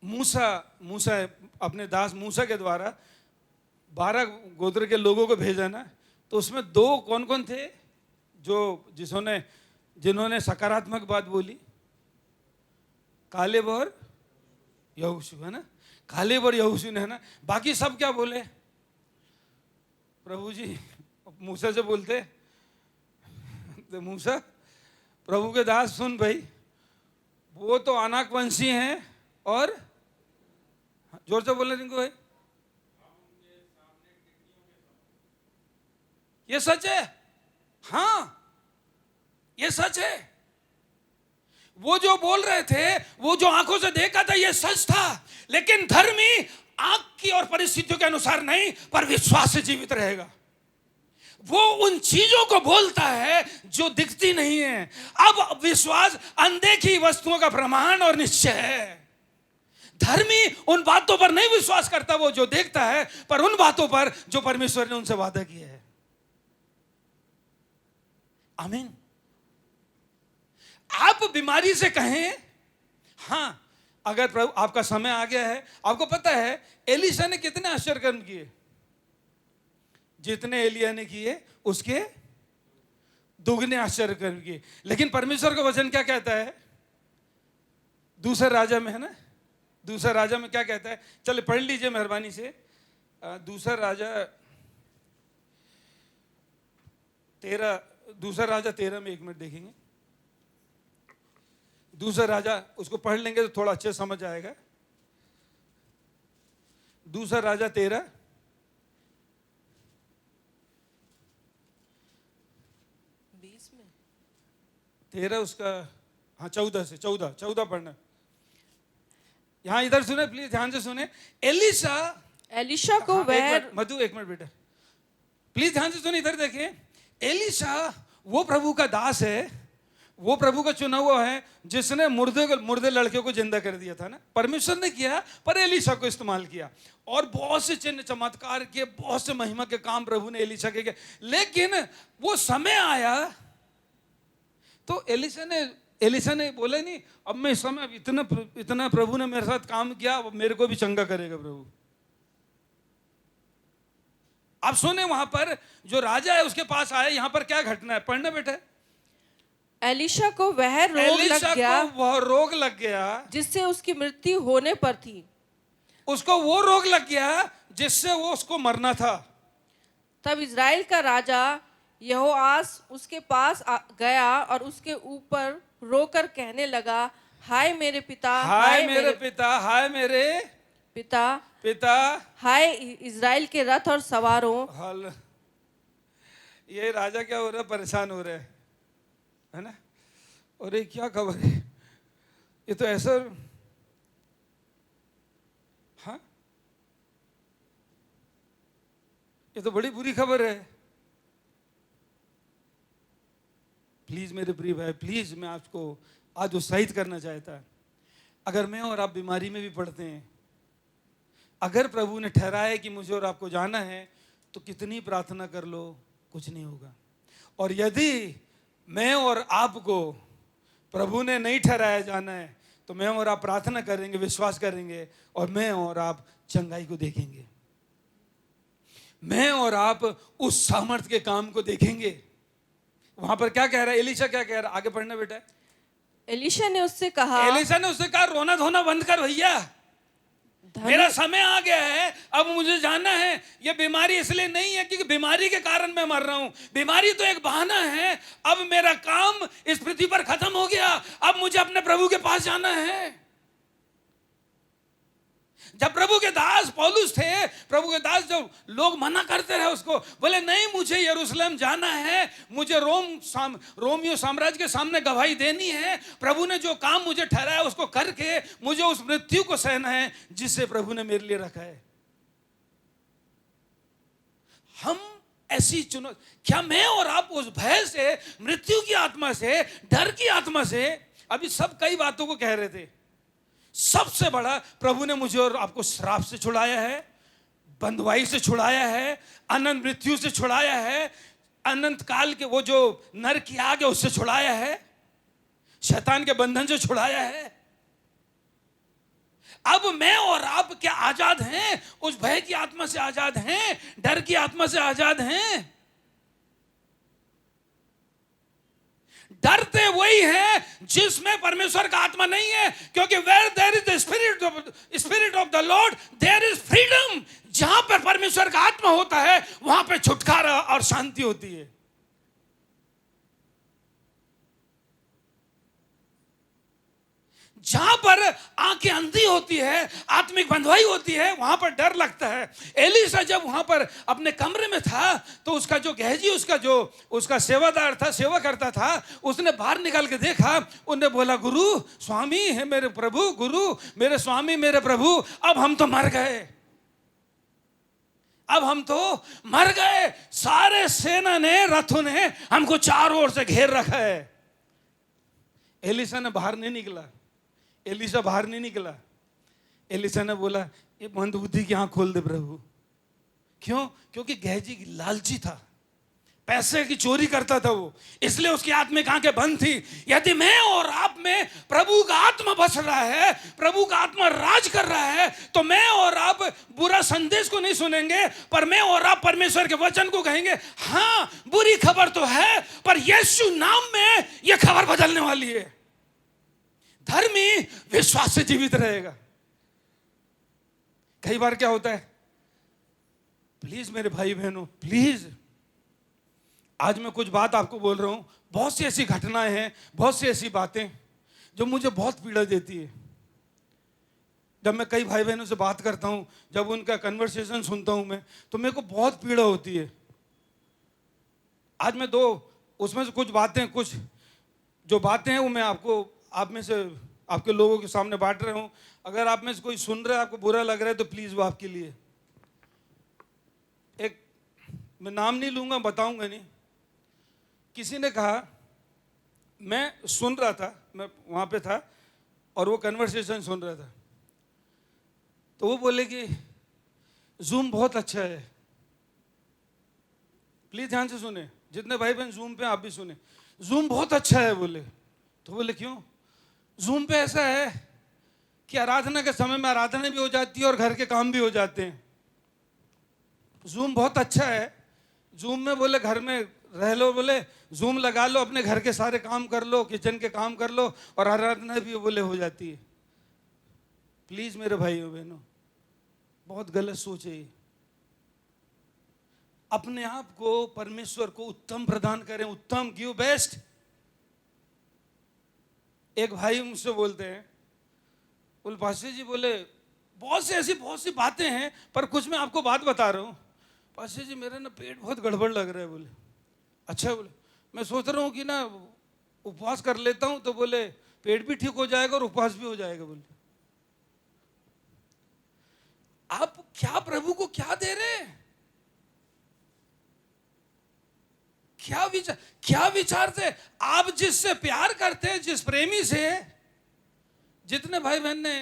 मूसा अपने दास मूसा के द्वारा 12 गोत्र के लोगों को भेजा ना, तो उसमें 2 कौन कौन थे जिन्होंने सकारात्मक बात बोली? कालेब और यहोशू, है ना। कालेब और यहोशू ने, है ना। बाकी सब क्या बोले? प्रभु जी मूसा से बोलते, तो मूसा, प्रभु के दास सुन भाई, वो तो अनाक वंशी हैं, और जोर से बोलने इनको भाई, ये सच है। हाँ, ये सच है। वो जो बोल रहे थे, वो जो आंखों से देखा था, ये सच था। लेकिन धर्मी आंख की और परिस्थितियों के अनुसार नहीं, पर विश्वास से जीवित रहेगा। वो उन चीजों को बोलता है जो दिखती नहीं है। अब विश्वास अनदेखी वस्तुओं का प्रमाण और निश्चय है। धर्मी उन बातों पर नहीं विश्वास करता वो जो देखता है, पर उन बातों पर जो परमेश्वर ने उनसे वादा किया है। आमीन। आप बीमारी से कहें, हाँ, अगर प्रभु आपका समय आ गया है। आपको पता है एलीशा ने कितने आश्चर्य कर्म किए? जितने एलिया ने किए उसके दुगने आश्चर्य कर्म किए। लेकिन परमेश्वर का वचन क्या कहता है? दूसरा राजा में, है ना, दूसरा राजा में क्या कहता है? चले पढ़ लीजिए मेहरबानी से। दूसरा राजा दूसरा राजा 13 में, 1 मिनट देखेंगे। दूसरा राजा, उसको पढ़ लेंगे तो थोड़ा अच्छे समझ आएगा। दूसरा राजा 13 उसका, हाँ 14 से 14 पढ़ना। यहाँ इधर सुने प्लीज, ध्यान से सुने। एलिशा को वह, मधु 1 मिनट बेटा, प्लीज ध्यान से सुने, इधर देखिए। एलिशा वो प्रभु का दास है, वो प्रभु का चुना हुआ है जिसने मुर्दे लड़के को जिंदा कर दिया था ना। परमेश्वर ने किया, पर एलिशा को इस्तेमाल किया और बहुत से चिन्ह चमत्कार किए, बहुत से महिमा के काम प्रभु ने एलिशा के किए। लेकिन वो समय आया तो एलिशा ने बोला नहीं, अब मैं इस समय इतना प्रभु ने मेरे साथ काम किया, अब मेरे को भी चंगा करेगा प्रभु। आप सुने, वहां पर जो राजा है उसके पास आए, यहां पर क्या घटना है, पढ़ना बेटा। एलिशा को वह रोग लग गया जिससे उसकी मृत्यु होने पर थी। उसको वो रोग लग गया जिससे वो उसको मरना था। तब इजराइल का राजा यहोआस उसके पास गया और उसके ऊपर रोकर कहने लगा, हाय मेरे पिता, हाय मेरे पिता, हाय मेरे पिता, हाय इजराइल के रथ और सवारों। हाल ये राजा क्या हो रहा है, परेशान हो रहा है ना। और ये क्या खबर है, ये तो ऐसा, हाँ ये तो बड़ी बुरी खबर है। प्लीज मेरे प्रिय भाई, प्लीज मैं आपको आज उत्साहित करना चाहता। अगर मैं और आप बीमारी में भी पड़ते हैं, अगर प्रभु ने ठहराया कि मुझे और आपको जाना है, तो कितनी प्रार्थना कर लो, कुछ नहीं होगा। और यदि मैं और आपको प्रभु ने नहीं ठहराया जाना है, तो मैं और आप प्रार्थना करेंगे, विश्वास करेंगे, और मैं और आप चंगाई को देखेंगे। मैं और आप उस सामर्थ के काम को देखेंगे। वहां पर क्या कह रहा है एलिशा, क्या कह रहा है, आगे पढ़ना बेटा। एलिशा ने उससे कहा, रोना धोना बंद कर भैया, मेरा समय आ गया है, अब मुझे जाना है। ये बीमारी इसलिए नहीं है क्योंकि बीमारी के कारण मैं मर रहा हूं, बीमारी तो एक बहाना है। अब मेरा काम इस पृथ्वी पर खत्म हो गया, अब मुझे अपने प्रभु के पास जाना है। जब प्रभु के दास पौलुस थे, प्रभु के दास जब लोग मना करते रहे उसको, बोले नहीं मुझे यरूशलेम जाना है, मुझे रोमियो साम्राज्य के सामने गवाही देनी है, प्रभु ने जो काम मुझे ठहराया उसको करके मुझे उस मृत्यु को सहना है जिसे प्रभु ने मेरे लिए रखा है। हम ऐसी क्या मैं और आप उस भय से, मृत्यु की आत्मा से, डर की आत्मा से, अभी सब कई बातों को कह रहे थे, सबसे बड़ा प्रभु ने मुझे और आपको श्राप से छुड़ाया है, बंधुआई से छुड़ाया है, अनंत मृत्यु से छुड़ाया है, अनंत काल के वो जो नर की आग है उससे छुड़ाया है, शैतान के बंधन से छुड़ाया है। अब मैं और आप क्या आजाद हैं? उस भय की आत्मा से आजाद हैं, डर की आत्मा से आजाद हैं। डरते वही है जिसमें परमेश्वर का आत्मा नहीं है, क्योंकि where there is the spirit of the Lord there is freedom। जहां पर परमेश्वर का आत्मा होता है वहां पर छुटकारा और शांति होती है। जहां पर आंखें अंधी होती है, आत्मिक बंधुआई होती है, वहां पर डर लगता है। एलिशा जब वहां पर अपने कमरे में था तो उसका जो गहजी, उसका सेवादार था, सेवा करता था, उसने बाहर निकाल के देखा, उन्हें बोला गुरु स्वामी है मेरे प्रभु, गुरु मेरे स्वामी मेरे प्रभु, अब हम तो मर गए, अब हम तो मर गए, सारे सेना ने, रथों ने हमको चारों ओर से घेर रखा है। एलिशा ने बाहर नहीं निकला, एलिशा बाहर नहीं निकला। एलिशा ने बोला ये मंदबुद्धि की आंख खोल दे प्रभु। क्यों? क्योंकि गहजी लालची था, पैसे की चोरी करता था वो, इसलिए उसकी आत्मिक आंखें बंद थी। यदि मैं और आप में प्रभु का आत्मा बस रहा है, प्रभु का आत्मा राज कर रहा है, तो मैं और आप बुरा संदेश को नहीं सुनेंगे, पर मैं और आप परमेश्वर के वचन को कहेंगे। हाँ बुरी खबर तो है, पर यीशु नाम में यह खबर बदलने वाली है। धर्मी विश्वास से जीवित रहेगा। कई बार क्या होता है, प्लीज मेरे भाई बहनों, प्लीज आज मैं कुछ बात आपको बोल रहा हूँ, बहुत सी ऐसी घटनाएं हैं, बहुत सी ऐसी बातें जो मुझे बहुत पीड़ा देती है। जब मैं कई भाई बहनों से बात करता हूँ, जब उनका कन्वर्सेशन सुनता हूँ मैं, तो मेरे को बहुत पीड़ा होती है। आज मैं उसमें से कुछ बातें, कुछ जो बातें हैं वो मैं आपको, आप में से, आपके लोगों के सामने बांट रहा हूँ। अगर आप में से कोई सुन रहा है, आपको बुरा लग रहा है, तो प्लीज़ वो आपके लिए। एक, मैं नाम नहीं लूँगा, बताऊँगा नहीं। किसी ने कहा, मैं सुन रहा था, मैं वहाँ पे था और वो कन्वर्सेशन सुन रहा था, तो वो बोले कि जूम बहुत अच्छा है। प्लीज ध्यान से सुने, जितने भाई बहन जूम पे आप भी सुने, जूम बहुत अच्छा है बोले। तो बोले क्यों? जूम पे ऐसा है कि आराधना के समय में आराधना भी हो जाती है और घर के काम भी हो जाते हैं। जूम बहुत अच्छा है। जूम में बोले घर में रह लो, बोले जूम लगा लो, अपने घर के सारे काम कर लो, किचन के काम कर लो और आराधना भी बोले हो जाती है। प्लीज मेरे भाइयों बहनों, बहुत गलत सोच है। अपने आप को परमेश्वर को उत्तम प्रदान करें, उत्तम, गिव बेस्ट। एक भाई मुझसे बोलते हैं, बोले पास्टर जी, बोले बहुत सी बातें हैं, पर कुछ मैं आपको बात बता रहा हूं पास्टर जी, मेरा ना पेट बहुत गड़बड़ लग रहा है। बोले अच्छा, बोले मैं सोच रहा हूं कि ना उपवास कर लेता हूं, तो बोले पेट भी ठीक हो जाएगा और उपवास भी हो जाएगा। बोले आप क्या प्रभु को क्या दे रहे हैं? क्या विचार थे? आप जिससे प्यार करते हैं, जिस प्रेमी से, जितने भाई बहन ने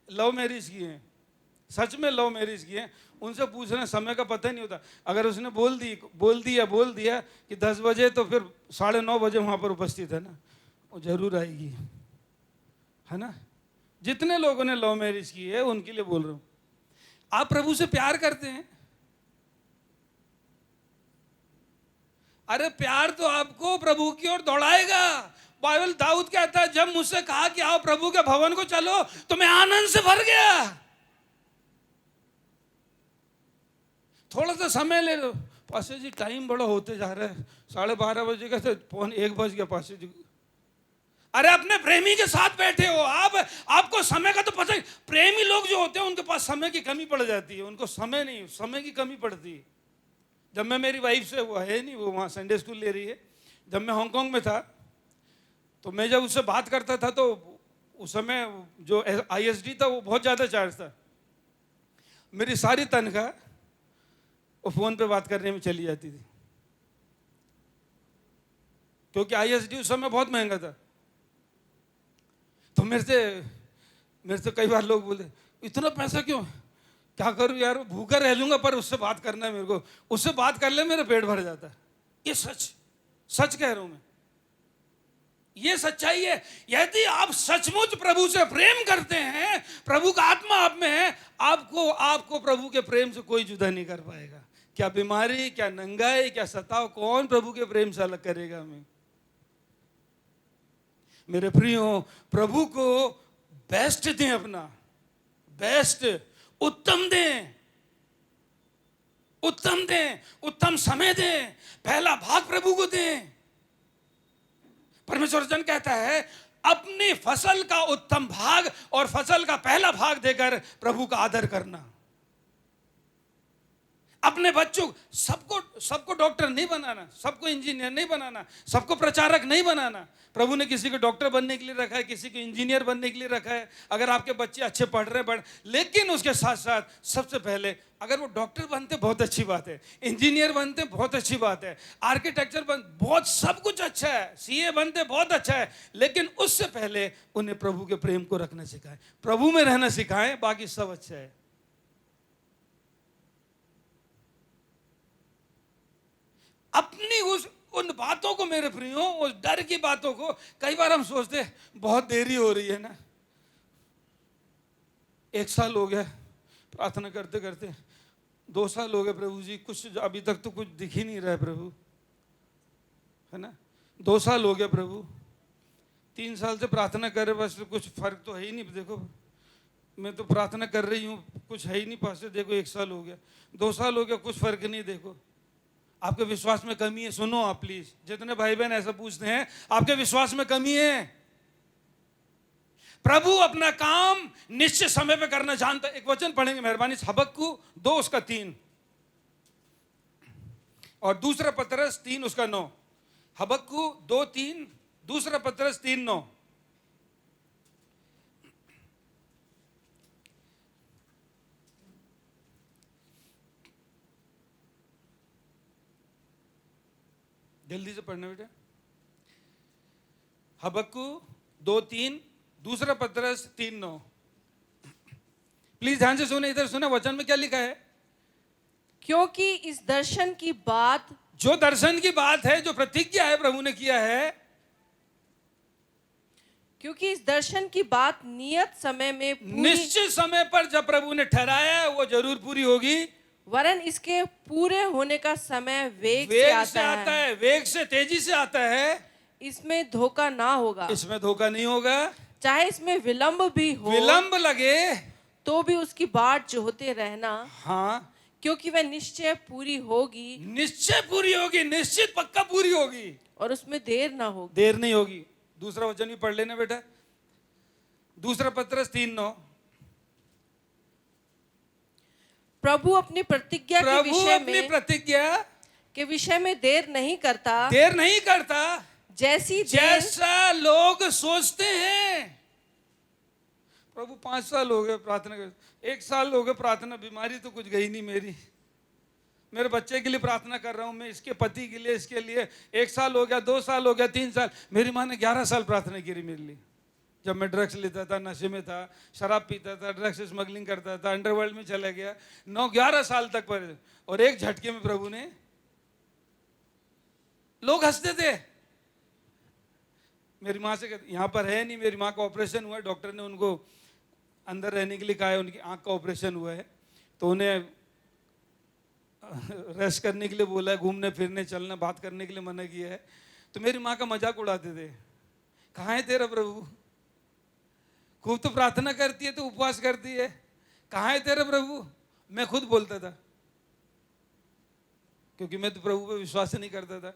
लव मैरिज किए हैं, सच में लव मैरिज किए हैं, उनसे पूछना, समय का पता ही नहीं होता। अगर उसने बोल दिया कि 10 बजे, तो फिर 9:30 बजे वहां पर उपस्थित है ना, वो जरूर आएगी, है ना। जितने लोगों ने लव मैरिज की है उनके लिए बोल रहा हूं। आप प्रभु से प्यार करते हैं? अरे प्यार तो आपको प्रभु की ओर दौड़ाएगा। बाइबल, दाऊद कहता है, जब मुझसे कहा कि आओ प्रभु के भवन को चलो, तो मैं आनंद से भर गया। थोड़ा सा समय ले लो। पास्टर जी टाइम बड़ा होते जा रहा है, 12:30 बजे का, 1 बज गया पास्टर जी। अरे अपने प्रेमी के साथ बैठे हो आप, आपको समय का तो पता ही। प्रेमी लोग जो होते हैं उनके पास समय की कमी पड़ जाती है, उनको समय की कमी पड़ती है। जब मैं मेरी वाइफ से, वो है नहीं, वो वहाँ संडे स्कूल ले रही है, जब मैं हांगकांग में था, तो मैं जब उससे बात करता था, तो उस समय जो ISD था वो बहुत ज़्यादा चार्ज था। मेरी सारी तनख्वाह वो फ़ोन पे बात करने में चली जाती थी, क्योंकि ISD उस समय बहुत महंगा था। तो मेरे से कई बार लोग बोले, इतना पैसा क्यों, क्या करूं यार, भूखा रह लूंगा, पर उससे बात करना है मेरे को, उससे बात कर ले मेरा पेट भर जाता है। ये सच कह रहा हूं मैं, ये सच्चाई है। यदि आप सचमुच प्रभु से प्रेम करते हैं, प्रभु का आत्मा आप में है, आपको प्रभु के प्रेम से कोई जुदा नहीं कर पाएगा। क्या बीमारी, क्या नंगाई, क्या सताव, कौन प्रभु के प्रेम से अलग करेगा हमें? मेरे प्रियो, प्रभु को बेस्ट दें, अपना बेस्ट, उत्तम दें, उत्तम समय दें, पहला भाग प्रभु को दें। परमेश्वर वचन कहता है, अपनी फसल का उत्तम भाग और फसल का पहला भाग देकर प्रभु का आदर करना। अपने बच्चों, सबको डॉक्टर नहीं बनाना, सबको इंजीनियर नहीं बनाना, सबको प्रचारक नहीं बनाना। प्रभु ने किसी को डॉक्टर बनने के लिए रखा है, किसी को इंजीनियर बनने के लिए रखा है। अगर आपके बच्चे अच्छे पढ़ रहे हैं, लेकिन उसके साथ साथ सबसे पहले, अगर वो डॉक्टर बनते बहुत अच्छी बात है, इंजीनियर बनते बहुत अच्छी बात है, आर्किटेक्चर बहुत, सब कुछ अच्छा है, CA बनते बहुत अच्छा है, लेकिन उससे पहले उन्हें प्रभु के प्रेम को रखना सिखाएं, प्रभु में रहना सिखाएं, बाकी सब अच्छा है। अपनी उन बातों को, मेरे प्रियो, उस डर की बातों को, कई बार हम सोचते बहुत देरी हो रही है ना, 1 साल हो गया प्रार्थना करते करते, 2 साल हो गए प्रभु जी, कुछ अभी तक तो कुछ दिख ही नहीं रहा है प्रभु, है ना। 2 साल हो गया प्रभु, 3 साल से प्रार्थना कर रहे, बस कुछ फर्क तो है ही नहीं। देखो मैं तो प्रार्थना कर रही हूँ, कुछ है ही नहीं पास से। देखो 1 साल हो गया, 2 साल हो गया, कुछ फर्क नहीं। देखो आपके विश्वास में कमी है, सुनो आप प्लीज, जितने भाई बहन ऐसा पूछते हैं आपके विश्वास में कमी है। प्रभु अपना काम निश्चित समय पे करना जानता है। एक वचन पढ़ेंगे मेहरबानी से, हबक्कू 2:3 और दूसरा पतरस 3:9। हबक्कू 2:3, दूसरा पतरस 3:9। जल्दी से पढ़ना बेटा। हबक्कू 2:3, दूसरा पतरस 3:9। प्लीज ध्यान से सुने, इधर सुने वचन में क्या लिखा है। क्योंकि इस दर्शन की बात, जो दर्शन की बात है, जो प्रतिज्ञा है प्रभु ने किया है, क्योंकि इस दर्शन की बात नियत समय में निश्चित समय पर जब प्रभु ने ठहराया है वो जरूर पूरी होगी। वरन इसके पूरे होने का समय वेग से वेग आता से आता है, वेग से, तेजी से आता है। इसमें धोखा ना होगा, इसमें धोखा नहीं होगा। चाहे इसमें विलंब भी हो, विलंब लगे तो भी उसकी बाट जोहते रहना, हाँ, क्योंकि वह निश्चय पूरी होगी, निश्चय पूरी होगी, निश्चित पक्का पूरी होगी, और उसमें देर ना होगी। देर नहीं होगी। दूसरा वचन भी पढ़ लेना बेटा, दूसरा पतरस 3:9। प्रभु अपनी प्रतिज्ञा के प्रभु विषय अपनी में प्रतिज्ञा के विषय में देर नहीं करता, देर नहीं करता, जैसी देर जैसा लोग सोचते हैं। प्रभु 5 साल हो गए प्रार्थना कर, 1 साल हो गए प्रार्थना, बीमारी तो कुछ गई नहीं मेरी, मेरे बच्चे के लिए प्रार्थना कर रहा हूं मैं, इसके पति के लिए, इसके लिए 1 साल हो गया, 2 साल हो गया, 3 साल। मेरी माँ ने 11 साल प्रार्थना की रही मेरे लिए, जब मैं ड्रग्स लेता था, नशे में था, शराब पीता था, ड्रग्स स्मगलिंग करता था, अंडरवर्ल्ड में चला गया, 9-11 साल तक पर, और एक झटके में प्रभु ने, लोग हंसते थे। मेरी माँ से कहते, यहाँ पर है नहीं, मेरी माँ का ऑपरेशन हुआ है, डॉक्टर ने उनको अंदर रहने के लिए कहा है, उनकी आंख का ऑपरेशन हुआ है, तो उन्हें रेस्ट करने के लिए बोला है, घूमने फिरने चलना, बात करने के लिए मना किया है। तो मेरी माँ का मजाक उड़ाते थे, कहाँ है तेरा प्रभु, खूब तो प्रार्थना करती है, तो उपवास करती है, कहाँ है तेरा प्रभु। मैं खुद बोलता था, क्योंकि मैं तो प्रभु पे विश्वास नहीं करता था।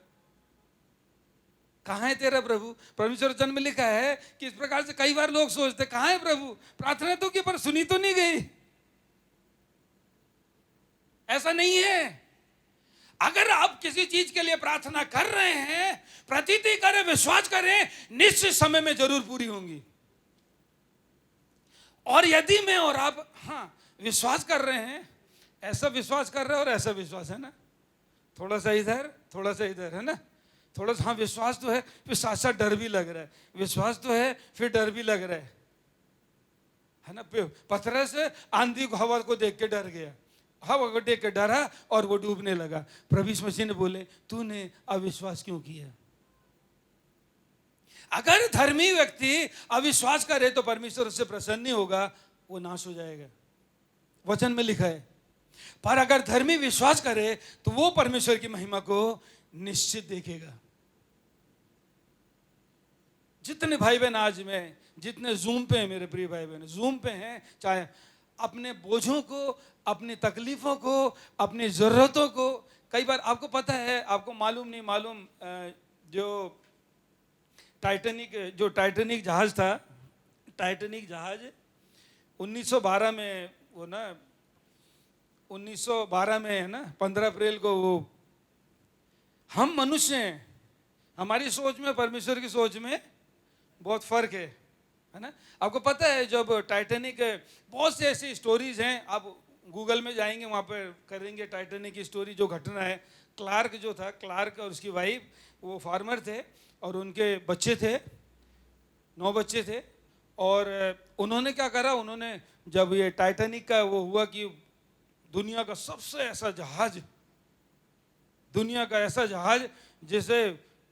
कहाँ है तेरा प्रभु। परमेश्वर वचन में लिखा है कि इस प्रकार से कई बार लोग सोचते, कहाँ है प्रभु, प्रार्थना तो की पर सुनी तो नहीं गई। ऐसा नहीं है। अगर आप किसी चीज के लिए प्रार्थना कर रहे हैं, प्रतीति करें, विश्वास करें, निश्चित समय में जरूर पूरी होंगी। और यदि मैं और आप विश्वास कर रहे हैं, ऐसा विश्वास कर रहे हैं और ऐसा विश्वास है ना, थोड़ा सा इधर थोड़ा सा इधर है ना, थोड़ा सा विश्वास तो है, फिर साथ साथ डर भी लग रहा है, विश्वास तो है फिर डर भी लग रहा है ना। पतरस आंधी को, हवा को देख के डर गया, हवा को देख के डरा और वो डूबने लगा। प्रभु यीशु मसीह ने बोले, तूने अविश्वास क्यों किया। अगर धर्मी व्यक्ति अविश्वास करे तो परमेश्वर उससे प्रसन्न नहीं होगा, वो नाश हो जाएगा, वचन में लिखा है। पर अगर धर्मी विश्वास करे तो वो परमेश्वर की महिमा को निश्चित देखेगा। जितने भाई बहन आज में, जितने जूम पे हैं मेरे प्रिय भाई बहन, जूम पे हैं, चाहे अपने बोझों को, अपनी तकलीफों को, अपनी जरूरतों को, कई बार आपको पता है, आपको मालूम नहीं मालूम, जो टाइटैनिक जहाज था, टाइटैनिक जहाज 1912 में, वो ना 1912 में है ना, 15 अप्रैल को, वो हम मनुष्य हैं, हमारी सोच में परमेश्वर की सोच में बहुत फर्क है ना। आपको पता है जब टाइटैनिक, बहुत से ऐसी स्टोरीज हैं, आप गूगल में जाएंगे वहाँ पर करेंगे टाइटैनिक की स्टोरी, जो घटना है। क्लार्क जो था, क्लार्क और उसकी वाइफ, वो फार्मर थे और उनके बच्चे थे, 9 बच्चे थे। और उन्होंने क्या करा, उन्होंने जब ये टाइटैनिक का वो हुआ कि दुनिया का सबसे ऐसा जहाज, दुनिया का ऐसा जहाज जिसे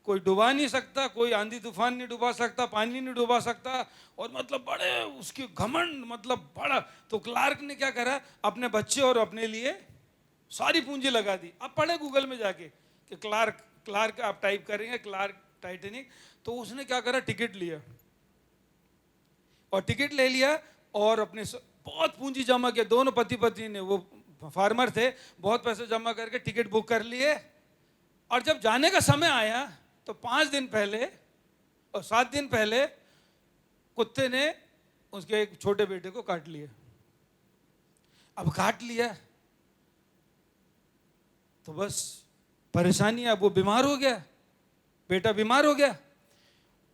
कोई डुबा नहीं सकता, कोई आंधी तूफान नहीं डुबा सकता, पानी नहीं डुबा सकता, और मतलब बड़े उसकी घमंड, मतलब बड़ा। तो क्लार्क ने क्या करा, अपने बच्चे और अपने लिए सारी पूंजी लगा दी। अब पढ़े गूगल में जाके कि क्लार्क आप टाइप करेंगे, क्लार्क टाइटैनिक, तो उसने क्या करा, टिकट लिया, और टिकट ले लिया और अपने बहुत पूंजी जमा किया। दोनों पति पत्नी ने, वो फार्मर थे, बहुत पैसे जमा करके टिकट बुक कर लिए और जब जाने का समय आया तो 5 दिन पहले और 7 दिन पहले कुत्ते ने उसके एक छोटे बेटे को काट लिया। अब काट लिया तो बस परेशानी है, अब वो बीमार हो गया, बेटा बीमार हो गया।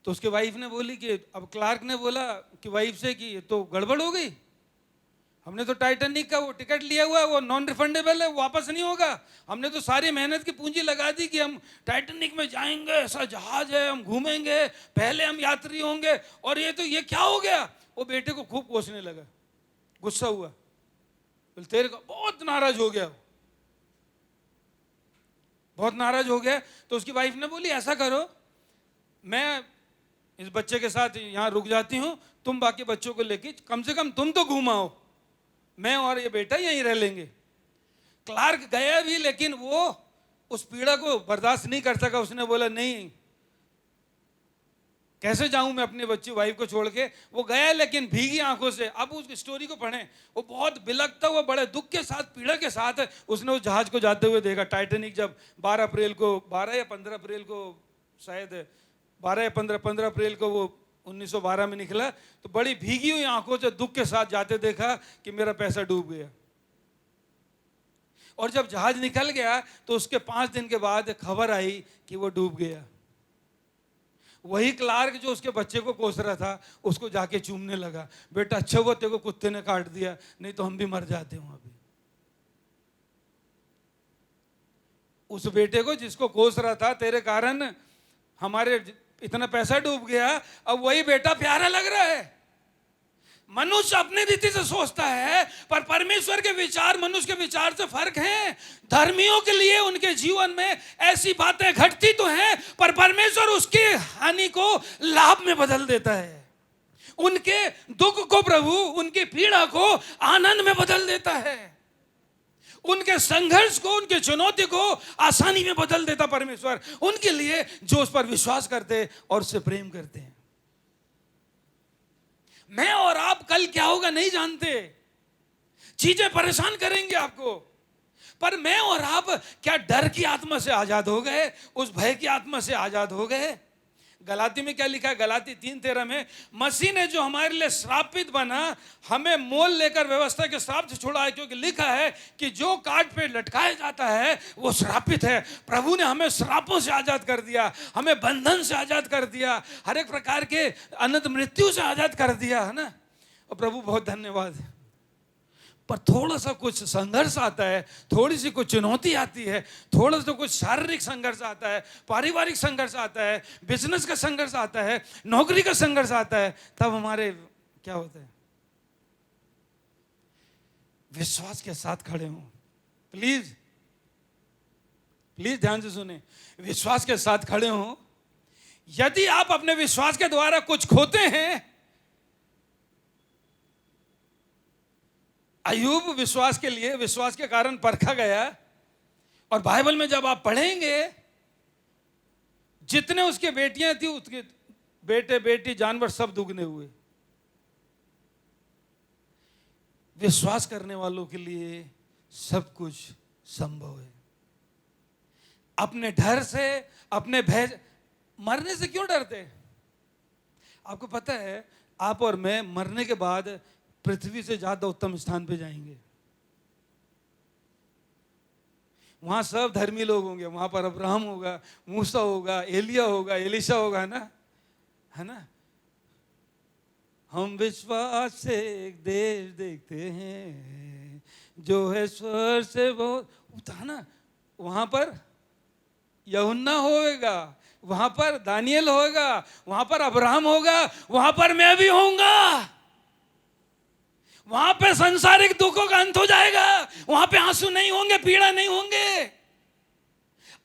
तो उसके वाइफ ने बोली कि अब क्लार्क ने बोला कि वाइफ से कि ये तो गड़बड़ हो गई, हमने तो टाइटैनिक का वो टिकट लिया हुआ है, वो नॉन रिफंडेबल है, वो वापस नहीं होगा। हमने तो सारी मेहनत की पूंजी लगा दी कि हम टाइटैनिक में जाएंगे, ऐसा जहाज है, हम घूमेंगे, पहले हम यात्री होंगे, और ये क्या हो गया। वो बेटे को खूब कोसने लगा, गुस्सा हुआ, बोले तेरे को, बहुत नाराज हो गया, बहुत नाराज हो गया। तो उसकी वाइफ ने बोली ऐसा करो, मैं इस बच्चे के साथ यहाँ रुक जाती हूँ, तुम बाकी बच्चों को लेके, कम से कम तुम तो घुमाओ, मैं और ये बेटा यहीं रह लेंगे। क्लार्क गया भी, लेकिन वो उस पीड़ा को बर्दाश्त नहीं कर सका। उसने बोला नहीं, कैसे जाऊं मैं अपनी बच्ची वाइफ को छोड़ के। वो गया लेकिन भीगी आंखों से। अब उस स्टोरी को पढ़ें, वो बहुत बिलखता हुआ, बड़े दुख के साथ, पीड़ा के साथ उसने उस जहाज को जाते हुए देखा। टाइटैनिक जब 12 अप्रैल को, 12 या 15 अप्रैल को, शायद 12 या 15 अप्रैल को वो 1912 में निकला, तो बड़ी भीगी हुई आंखों से दुख के साथ जाते देखा कि मेरा पैसा डूब गया। और जब जहाज निकल गया तो उसके 5 दिन के बाद खबर आई कि वो डूब गया। वही क्लार्क जो उसके बच्चे को कोस रहा था, उसको जाके चूमने लगा, बेटा अच्छा हुआ तेरे को कुत्ते ने काट दिया, नहीं तो हम भी मर जाते वहां भी। उस बेटे को जिसको कोस रहा था, तेरे कारण हमारे इतना पैसा डूब गया, अब वही बेटा प्यारा लग रहा है। मनुष्य अपनी रीति से सोचता है, पर परमेश्वर के विचार मनुष्य के विचार से फर्क है। धर्मियों के लिए उनके जीवन में ऐसी बातें घटती तो हैं, पर परमेश्वर उसकी हानि को लाभ में बदल देता है। उनके दुख को प्रभु, उनकी पीड़ा को आनंद में बदल देता है। उनके संघर्ष को, उनके चुनौती को आसानी में बदल देता परमेश्वर, उनके लिए जो उस पर विश्वास करते और उससे प्रेम करते हैं। मैं और आप कल क्या होगा नहीं जानते, चीजें परेशान करेंगे आपको, पर मैं और आप क्या डर की आत्मा से आजाद हो गए, उस भय की आत्मा से आजाद हो गए। गलाती में क्या लिखा है, गलाती 3:13 में, मसीह ने जो हमारे लिए श्रापित बना, हमें मोल लेकर व्यवस्था के श्राप से छुड़ा है, क्योंकि लिखा है कि जो काट पे लटकाया जाता है वो श्रापित है। प्रभु ने हमें श्रापों से आजाद कर दिया, हमें बंधन से आजाद कर दिया, हर एक प्रकार के अनंत मृत्यु से आजाद कर दिया, है ना। और प्रभु बहुत धन्यवाद है। पर थोड़ा सा कुछ संघर्ष आता है, थोड़ी सी कुछ चुनौती आती है, थोड़ा सा कुछ शारीरिक संघर्ष आता है, पारिवारिक संघर्ष आता है, बिजनेस का संघर्ष आता है, नौकरी का संघर्ष आता है, तब हमारे क्या होता है, विश्वास के साथ खड़े हों। प्लीज प्लीज ध्यान से सुने, विश्वास के साथ खड़े हों। यदि आप अपने विश्वास के द्वारा कुछ खोते हैं, अय्यूब विश्वास के लिए, विश्वास के कारण परखा गया, और बाइबल में जब आप पढ़ेंगे, जितने उसके बेटियां थी, उसके बेटे बेटी जानवर सब दुगने हुए। विश्वास करने वालों के लिए सब कुछ संभव है। अपने डर से, अपने भय, मरने से क्यों डरते? आपको पता है, आप और मैं मरने के बाद पृथ्वी से ज्यादा उत्तम स्थान पे जाएंगे। वहां सब धर्मी लोग होंगे, वहां पर अब्राहम होगा, मूसा होगा, एलिया होगा, एलिशा होगा, है ना। हम विश्वास से एक देश देखते हैं जो है स्वर्ग से बहुत उतना, ना। वहां पर यूहन्ना होगा, वहां पर दानियल होगा, वहां पर अब्राहम होगा, वहां पर मैं भी होऊंगा। वहां पे संसारिक दुखों का अंत हो जाएगा, वहां पे आंसू नहीं होंगे, पीड़ा नहीं होंगे।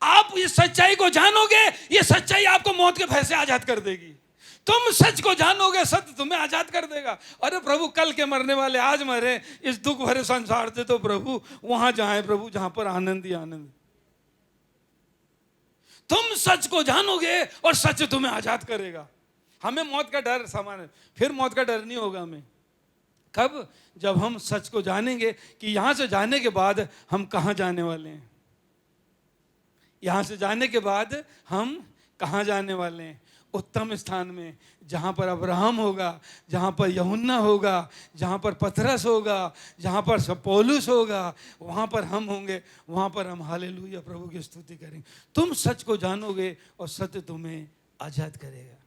आप इस सच्चाई को जानोगे, ये सच्चाई आपको मौत के भय से आजाद कर देगी। तुम सच को जानोगे, सत्य तुम्हें आजाद कर देगा। अरे प्रभु, कल के मरने वाले आज मरे इस दुख भरे संसार से, तो प्रभु वहां जाए प्रभु जहां पर आनंद ही आनंद। तुम सच को जानोगे और सच तुम्हें आजाद करेगा। हमें मौत का डर समान है, फिर मौत का डर नहीं होगा हमें। कब? जब हम सच को जानेंगे कि यहां से जाने के बाद हम कहां जाने वाले हैं। यहाँ से जाने के बाद हम कहाँ जाने वाले हैं? उत्तम स्थान में, जहाँ पर अब्राहम होगा, जहाँ पर यूहन्ना होगा, जहाँ पर पतरस होगा, जहाँ पर पौलुस होगा, वहाँ पर हम होंगे। वहाँ पर हम हालेलुया प्रभु की स्तुति करेंगे। तुम सच को जानोगे और सत्य तुम्हें आजाद करेगा।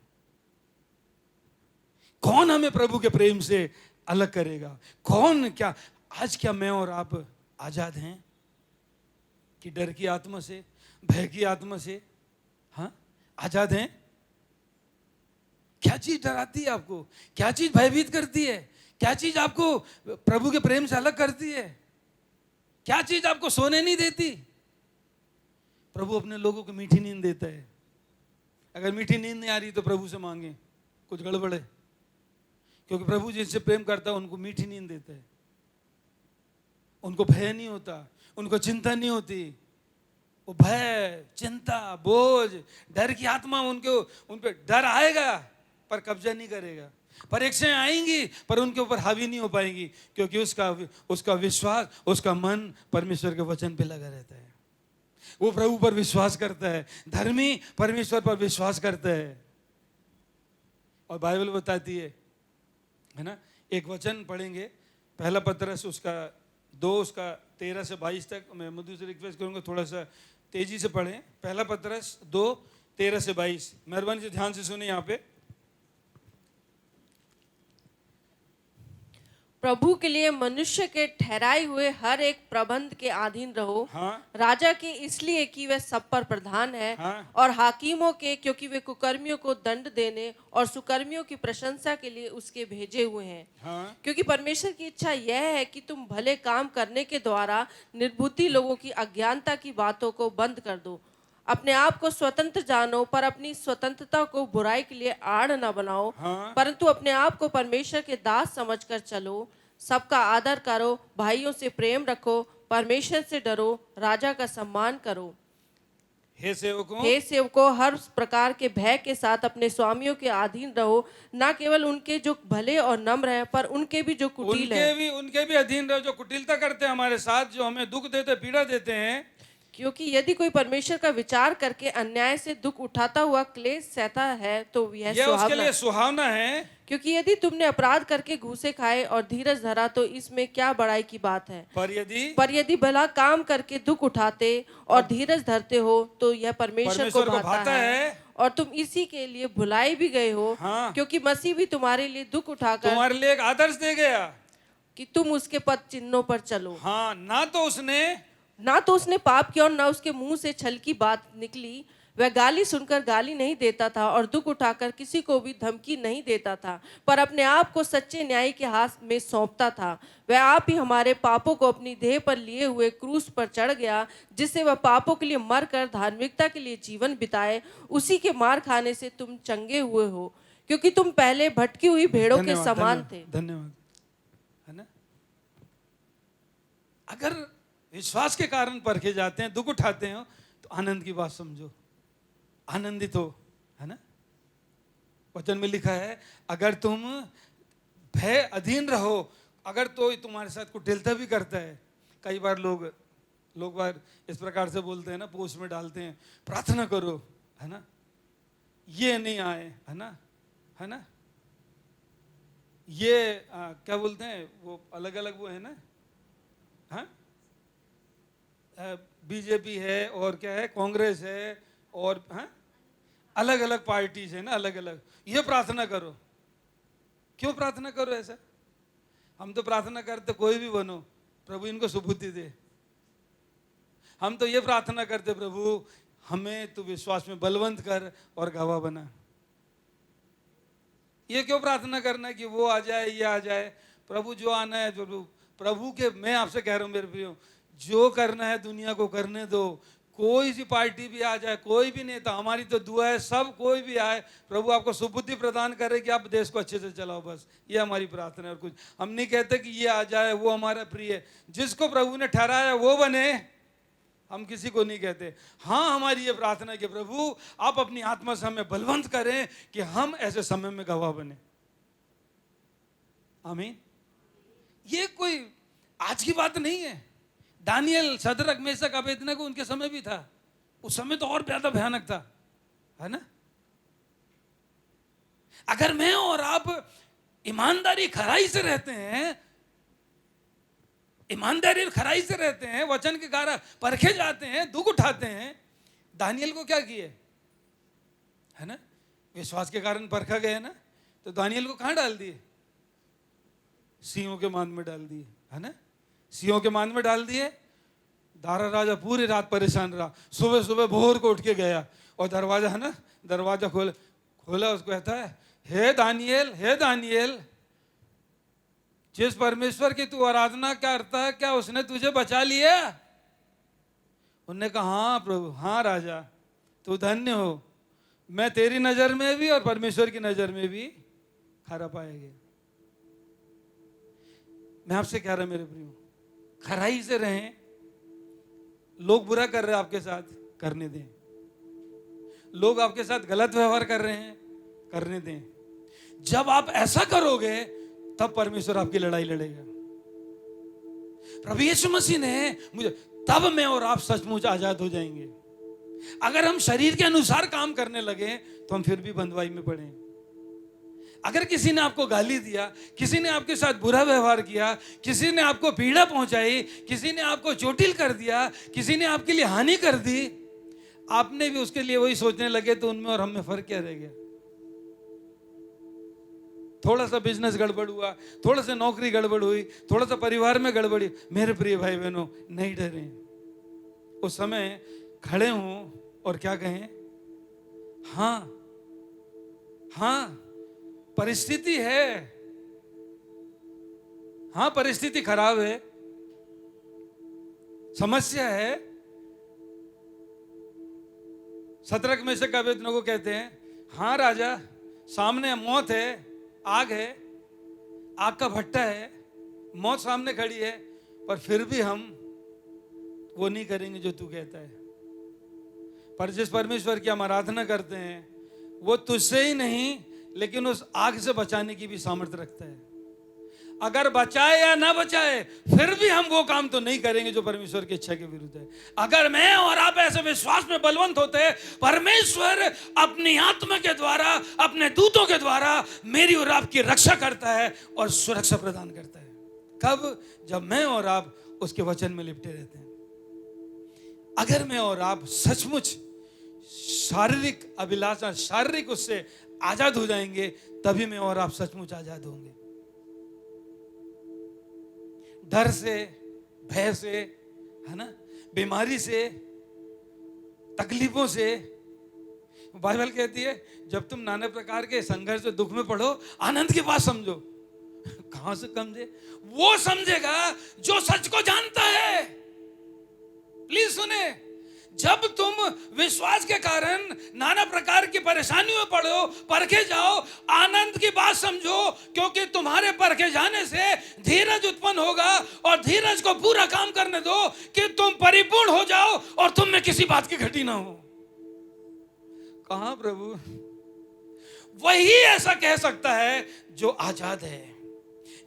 कौन हमें प्रभु के प्रेम से अलग करेगा? कौन? क्या आज क्या मैं और आप आजाद हैं कि डर की आत्मा से, भय की आत्मा से? हाँ, आजाद हैं? क्या चीज डराती है आपको? क्या चीज भयभीत करती है? क्या चीज आपको प्रभु के प्रेम से अलग करती है? क्या चीज आपको सोने नहीं देती? प्रभु अपने लोगों को मीठी नींद देता है। अगर मीठी नींद नहीं आ रही तो प्रभु से मांगे, कुछ गड़बड़ है। क्योंकि प्रभु जिनसे प्रेम करता है उनको मीठी नींद देता है। उनको भय नहीं होता, उनको चिंता नहीं होती। वो भय, चिंता, बोझ, डर की आत्मा उन पे डर आएगा पर कब्जा नहीं करेगा। परीक्षाएं आएंगी पर उनके ऊपर हावी नहीं हो पाएंगी, क्योंकि उसका विश्वास, उसका मन परमेश्वर के वचन पे लगा रहता है। वो प्रभु पर विश्वास करता है। धर्मी परमेश्वर पर विश्वास करता है। और बाइबल बताती है ना, एक वचन पढ़ेंगे, पहला पतरस उसका 2 उसका 13 से 22 तक। मैं मधु से रिक्वेस्ट करूंगा थोड़ा सा तेजी से पढ़ें। पहला पतरस 2 13 से 22। मेहरबानी से ध्यान से सुने। यहाँ पे प्रभु के लिए मनुष्य के ठहराए हुए हर एक प्रबंध के अधीन रहो। हाँ। राजा के इसलिए कि वह सब पर प्रधान है। हाँ। और हाकिमों के क्योंकि वे कुकर्मियों को दंड देने और सुकर्मियों की प्रशंसा के लिए उसके भेजे हुए हैं। हाँ। क्योंकि परमेश्वर की इच्छा यह है कि तुम भले काम करने के द्वारा निर्बुद्धि लोगों की अज्ञानता की बातों को बंद कर दो। अपने आप को स्वतंत्र जानो, पर अपनी स्वतंत्रता को बुराई के लिए आड़ न बनाओ। हाँ। परंतु अपने आप को परमेश्वर के दास समझकर चलो। सबका आदर करो, भाइयों से प्रेम रखो, परमेश्वर से डरो, राजा का सम्मान करो। हे सेवकों, हर प्रकार के भय के साथ अपने स्वामियों के अधीन रहो, न केवल उनके जो भले और नम्र हैं, पर उनके भी जो कुटिल हैं। उनके भी अधीन रहो जो कुटिलता करते हैं हमारे साथ, जो हमें दुख देते, पीड़ा देते हैं। क्योंकि यदि कोई परमेश्वर का विचार करके अन्याय से दुख उठाता हुआ क्लेश सहता है तो यह उसके लिए सुहावना है। क्योंकि यदि तुमने अपराध करके घूसे खाए और धीरज धरा तो इसमें क्या बड़ाई की बात है। पर यदि भला काम करके दुख उठाते और धीरज धरते हो तो यह परमेश्वर को भाता है। और तुम इसी के लिए भुलाई भी गए हो। हाँ। क्योंकि मसीह भी तुम्हारे लिए दुख उठाकर तुम्हारे लिए एक आदर्श दे गया कि तुम उसके पद चिन्हों पर चलो। हाँ, ना तो उसने पाप किया और ना उसके मुंह से छल की बात निकली। वह गाली सुनकर गाली नहीं देता था और दुख उठाकर किसी को भी धमकी नहीं देता था, पर अपने आप को सच्चे न्यायी के हाथ में सौंपता था। वह आप ही हमारे पापों को अपनी देह पर लिए हुए क्रूस पर चढ़ गया, जिससे वह पापों के लिए मरकर धार्मिकता के लिए जीवन बिताए। उसी के मार खाने से तुम चंगे हुए हो, क्योंकि तुम पहले भटकी हुई भेड़ों के समान थे। धन्यवाद। है ना? अगर विश्वास के कारण परखे जाते हैं, दुख उठाते हैं, तो आनंद की बात समझो, आनंदित हो। है ना? वचन में लिखा है अगर तुम भय अधीन रहो, अगर तो तुम्हारे साथ कुटिलता भी करता है। कई बार लोग इस प्रकार से बोलते हैं ना, पोस्ट में डालते हैं, प्रार्थना करो, है ना, ये नहीं आए, है ना, है ना, ये क्या बोलते हैं वो अलग अलग वो है ना, हाँ, बीजेपी है और क्या है, कांग्रेस है और हाँ, अलग अलग पार्टीज है ना, अलग अलग। ये प्रार्थना करो। क्यों प्रार्थना करो ऐसा? हम तो प्रार्थना करते कोई भी बनो, प्रभु इनको सुबुद्धि दे। हम तो ये प्रार्थना करते प्रभु हमें तू विश्वास में बलवंत कर और गवाह बना। ये क्यों प्रार्थना करना कि वो आ जाए, ये आ जाए? प्रभु जो आना है, जो प्रभु के, मैं आपसे कह रहा हूं मेरे प्रियो, जो करना है दुनिया को करने दो। कोई सी पार्टी भी आ जाए, कोई भी नेता, हमारी तो दुआ है सब कोई भी आए, प्रभु आपको सुबुद्धि प्रदान करे कि आप देश को अच्छे से चलाओ। बस ये हमारी प्रार्थना है। और कुछ हम नहीं कहते कि ये आ जाए वो हमारा प्रिय है। जिसको प्रभु ने ठहराया वो बने, हम किसी को नहीं कहते। हाँ, हमारी ये प्रार्थना है कि प्रभु आप अपनी आत्मा से हमें बलवंत करें कि हम ऐसे समय में गवाह बने। आमीन। ये कोई आज की बात नहीं है। दानियल, शद्रक, मेशक, अबेदनगो उनके समय भी था। उस समय तो और ज्यादा भयानक था, है ना। अगर मैं और आप ईमानदारी खराई से रहते हैं, ईमानदारी और खराई से रहते हैं, वचन के कारण परखे जाते हैं, दुख उठाते हैं। दानियल को क्या किए, है ना, विश्वास के कारण परखा गया ना, तो दानियल को कहां डाल दिए, सिंहों के मान में डाल दिए, है ना, सिंहों के मान में डाल दिए। दारा राजा पूरी रात परेशान रहा, सुबह सुबह भोर को उठ के गया और दरवाजा, है ना, दरवाजा खोला, उसको कहता है, हे दानियल, जिस परमेश्वर की तू आराधना करता है, क्या उसने तुझे बचा लिया? उन्होंने कहा, हाँ प्रभु, हाँ राजा, तू धन्य हो, मैं तेरी नजर में भी और परमेश्वर की नजर में भी खरा पाया गया। मैं आपसे कह रहा मेरे प्रियो, खराई से रहें। लोग बुरा कर रहे हैं आपके साथ, करने दें। लोग आपके साथ गलत व्यवहार कर रहे हैं, करने दें। जब आप ऐसा करोगे तब परमेश्वर आपकी लड़ाई लड़ेगा। प्रभु यीशु मसीह ने मुझे, तब मैं और आप सचमुच आजाद हो जाएंगे। अगर हम शरीर के अनुसार काम करने लगे तो हम फिर भी बंधुआई में पड़े। अगर किसी ने आपको गाली दिया, किसी ने आपके साथ बुरा व्यवहार किया, किसी ने आपको पीड़ा पहुंचाई, किसी ने आपको चोटिल कर दिया, किसी ने आपके लिए हानि कर दी, आपने भी उसके लिए वही सोचने लगे, तो उनमें और हम में फर्क क्या रह गया? थोड़ा सा बिजनेस गड़बड़ हुआ, थोड़ा सा नौकरी गड़बड़ हुई, थोड़ा सा परिवार में गड़बड़ी, मेरे प्रिय भाई बहनों, नहीं डरे। उस समय खड़े हों और क्या कहें, हाँ हाँ परिस्थिति है, हाँ परिस्थिति खराब है, समस्या है। शद्रक मेशक अबेदनगो को कहते हैं, हाँ राजा, सामने मौत है, आग है, आग का भट्टा है, मौत सामने खड़ी है, पर फिर भी हम वो नहीं करेंगे जो तू कहता है। पर जिस परमेश्वर की हम आराधना करते हैं, वो तुझसे ही नहीं लेकिन उस आग से बचाने की भी सामर्थ्य रखता है। अगर बचाए या ना बचाए, फिर भी हम वो काम तो नहीं करेंगे जो परमेश्वर की इच्छा के विरुद्ध है। अगर मैं और आप ऐसे विश्वास में बलवंत होते हैं, परमेश्वर अपनी आत्मा के द्वारा, अपने दूतों के द्वारा मेरी और आपकी रक्षा करता है और सुरक्षा प्रदान करता है। कब? जब मैं और आप उसके वचन में लिपटे रहते हैं। अगर मैं और आप सचमुच शारीरिक अभिलाषा, शारीरिक उससे आजाद हो जाएंगे, तभी मैं और आप सचमुच आजाद होंगे। डर से, भय से, है ना, बीमारी से, तकलीफों से। बाइबल कहती है, जब तुम नाना प्रकार के संघर्ष और दुख में पड़ो, आनंद की बात समझो। कहां से समझे? वो समझेगा जो सच को जानता है। प्लीज सुने, जब तुम विश्वास के कारण नाना प्रकार की परेशानियों में पड़ो, परखे जाओ, आनंद की बात समझो, क्योंकि तुम्हारे परखे जाने से धीरज उत्पन्न होगा, और धीरज को पूरा काम करने दो कि तुम परिपूर्ण हो जाओ और तुम में किसी बात की घटी ना हो। कहां प्रभु? वही ऐसा कह सकता है जो आजाद है,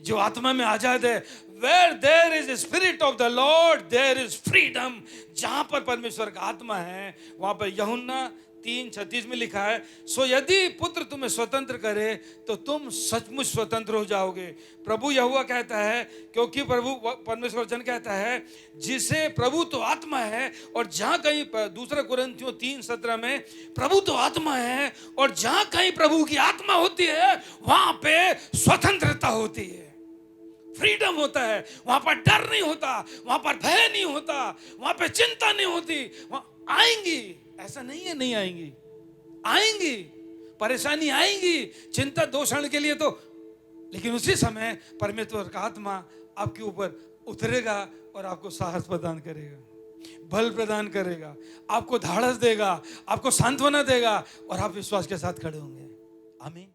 जो आत्मा में आजाद है। Where there is a spirit of the Lord, there is freedom. जहां पर परमेश्वर का आत्मा है, वहां पर यूहन्ना 3:36 में लिखा है, सो यदि पुत्र तुम्हें स्वतंत्र करे तो तुम सचमुच स्वतंत्र हो जाओगे। प्रभु यहोवा कहता है, क्योंकि प्रभु परमेश्वर वचन कहता है, जिसे प्रभु तो आत्मा है, और जहां कहीं, दूसरा कुरिन्थियों 3:17 में, प्रभु तो आत्मा है, और जहां कहीं प्रभु की आत्मा होती है वहां पे स्वतंत्रता होती है, फ्रीडम होता है। वहां पर डर नहीं होता, वहां पर भय नहीं होता, वहां पर चिंता नहीं होती। वहां आएंगी, ऐसा नहीं है नहीं आएंगी, आएंगी, परेशानी आएंगी, चिंता 2 क्षण के लिए तो, लेकिन उसी समय परमेश्वर का आत्मा आपके ऊपर उतरेगा और आपको साहस प्रदान करेगा, बल प्रदान करेगा, आपको धाड़स देगा, आपको सांत्वना देगा, और आप विश्वास के साथ खड़े होंगे। आमीन।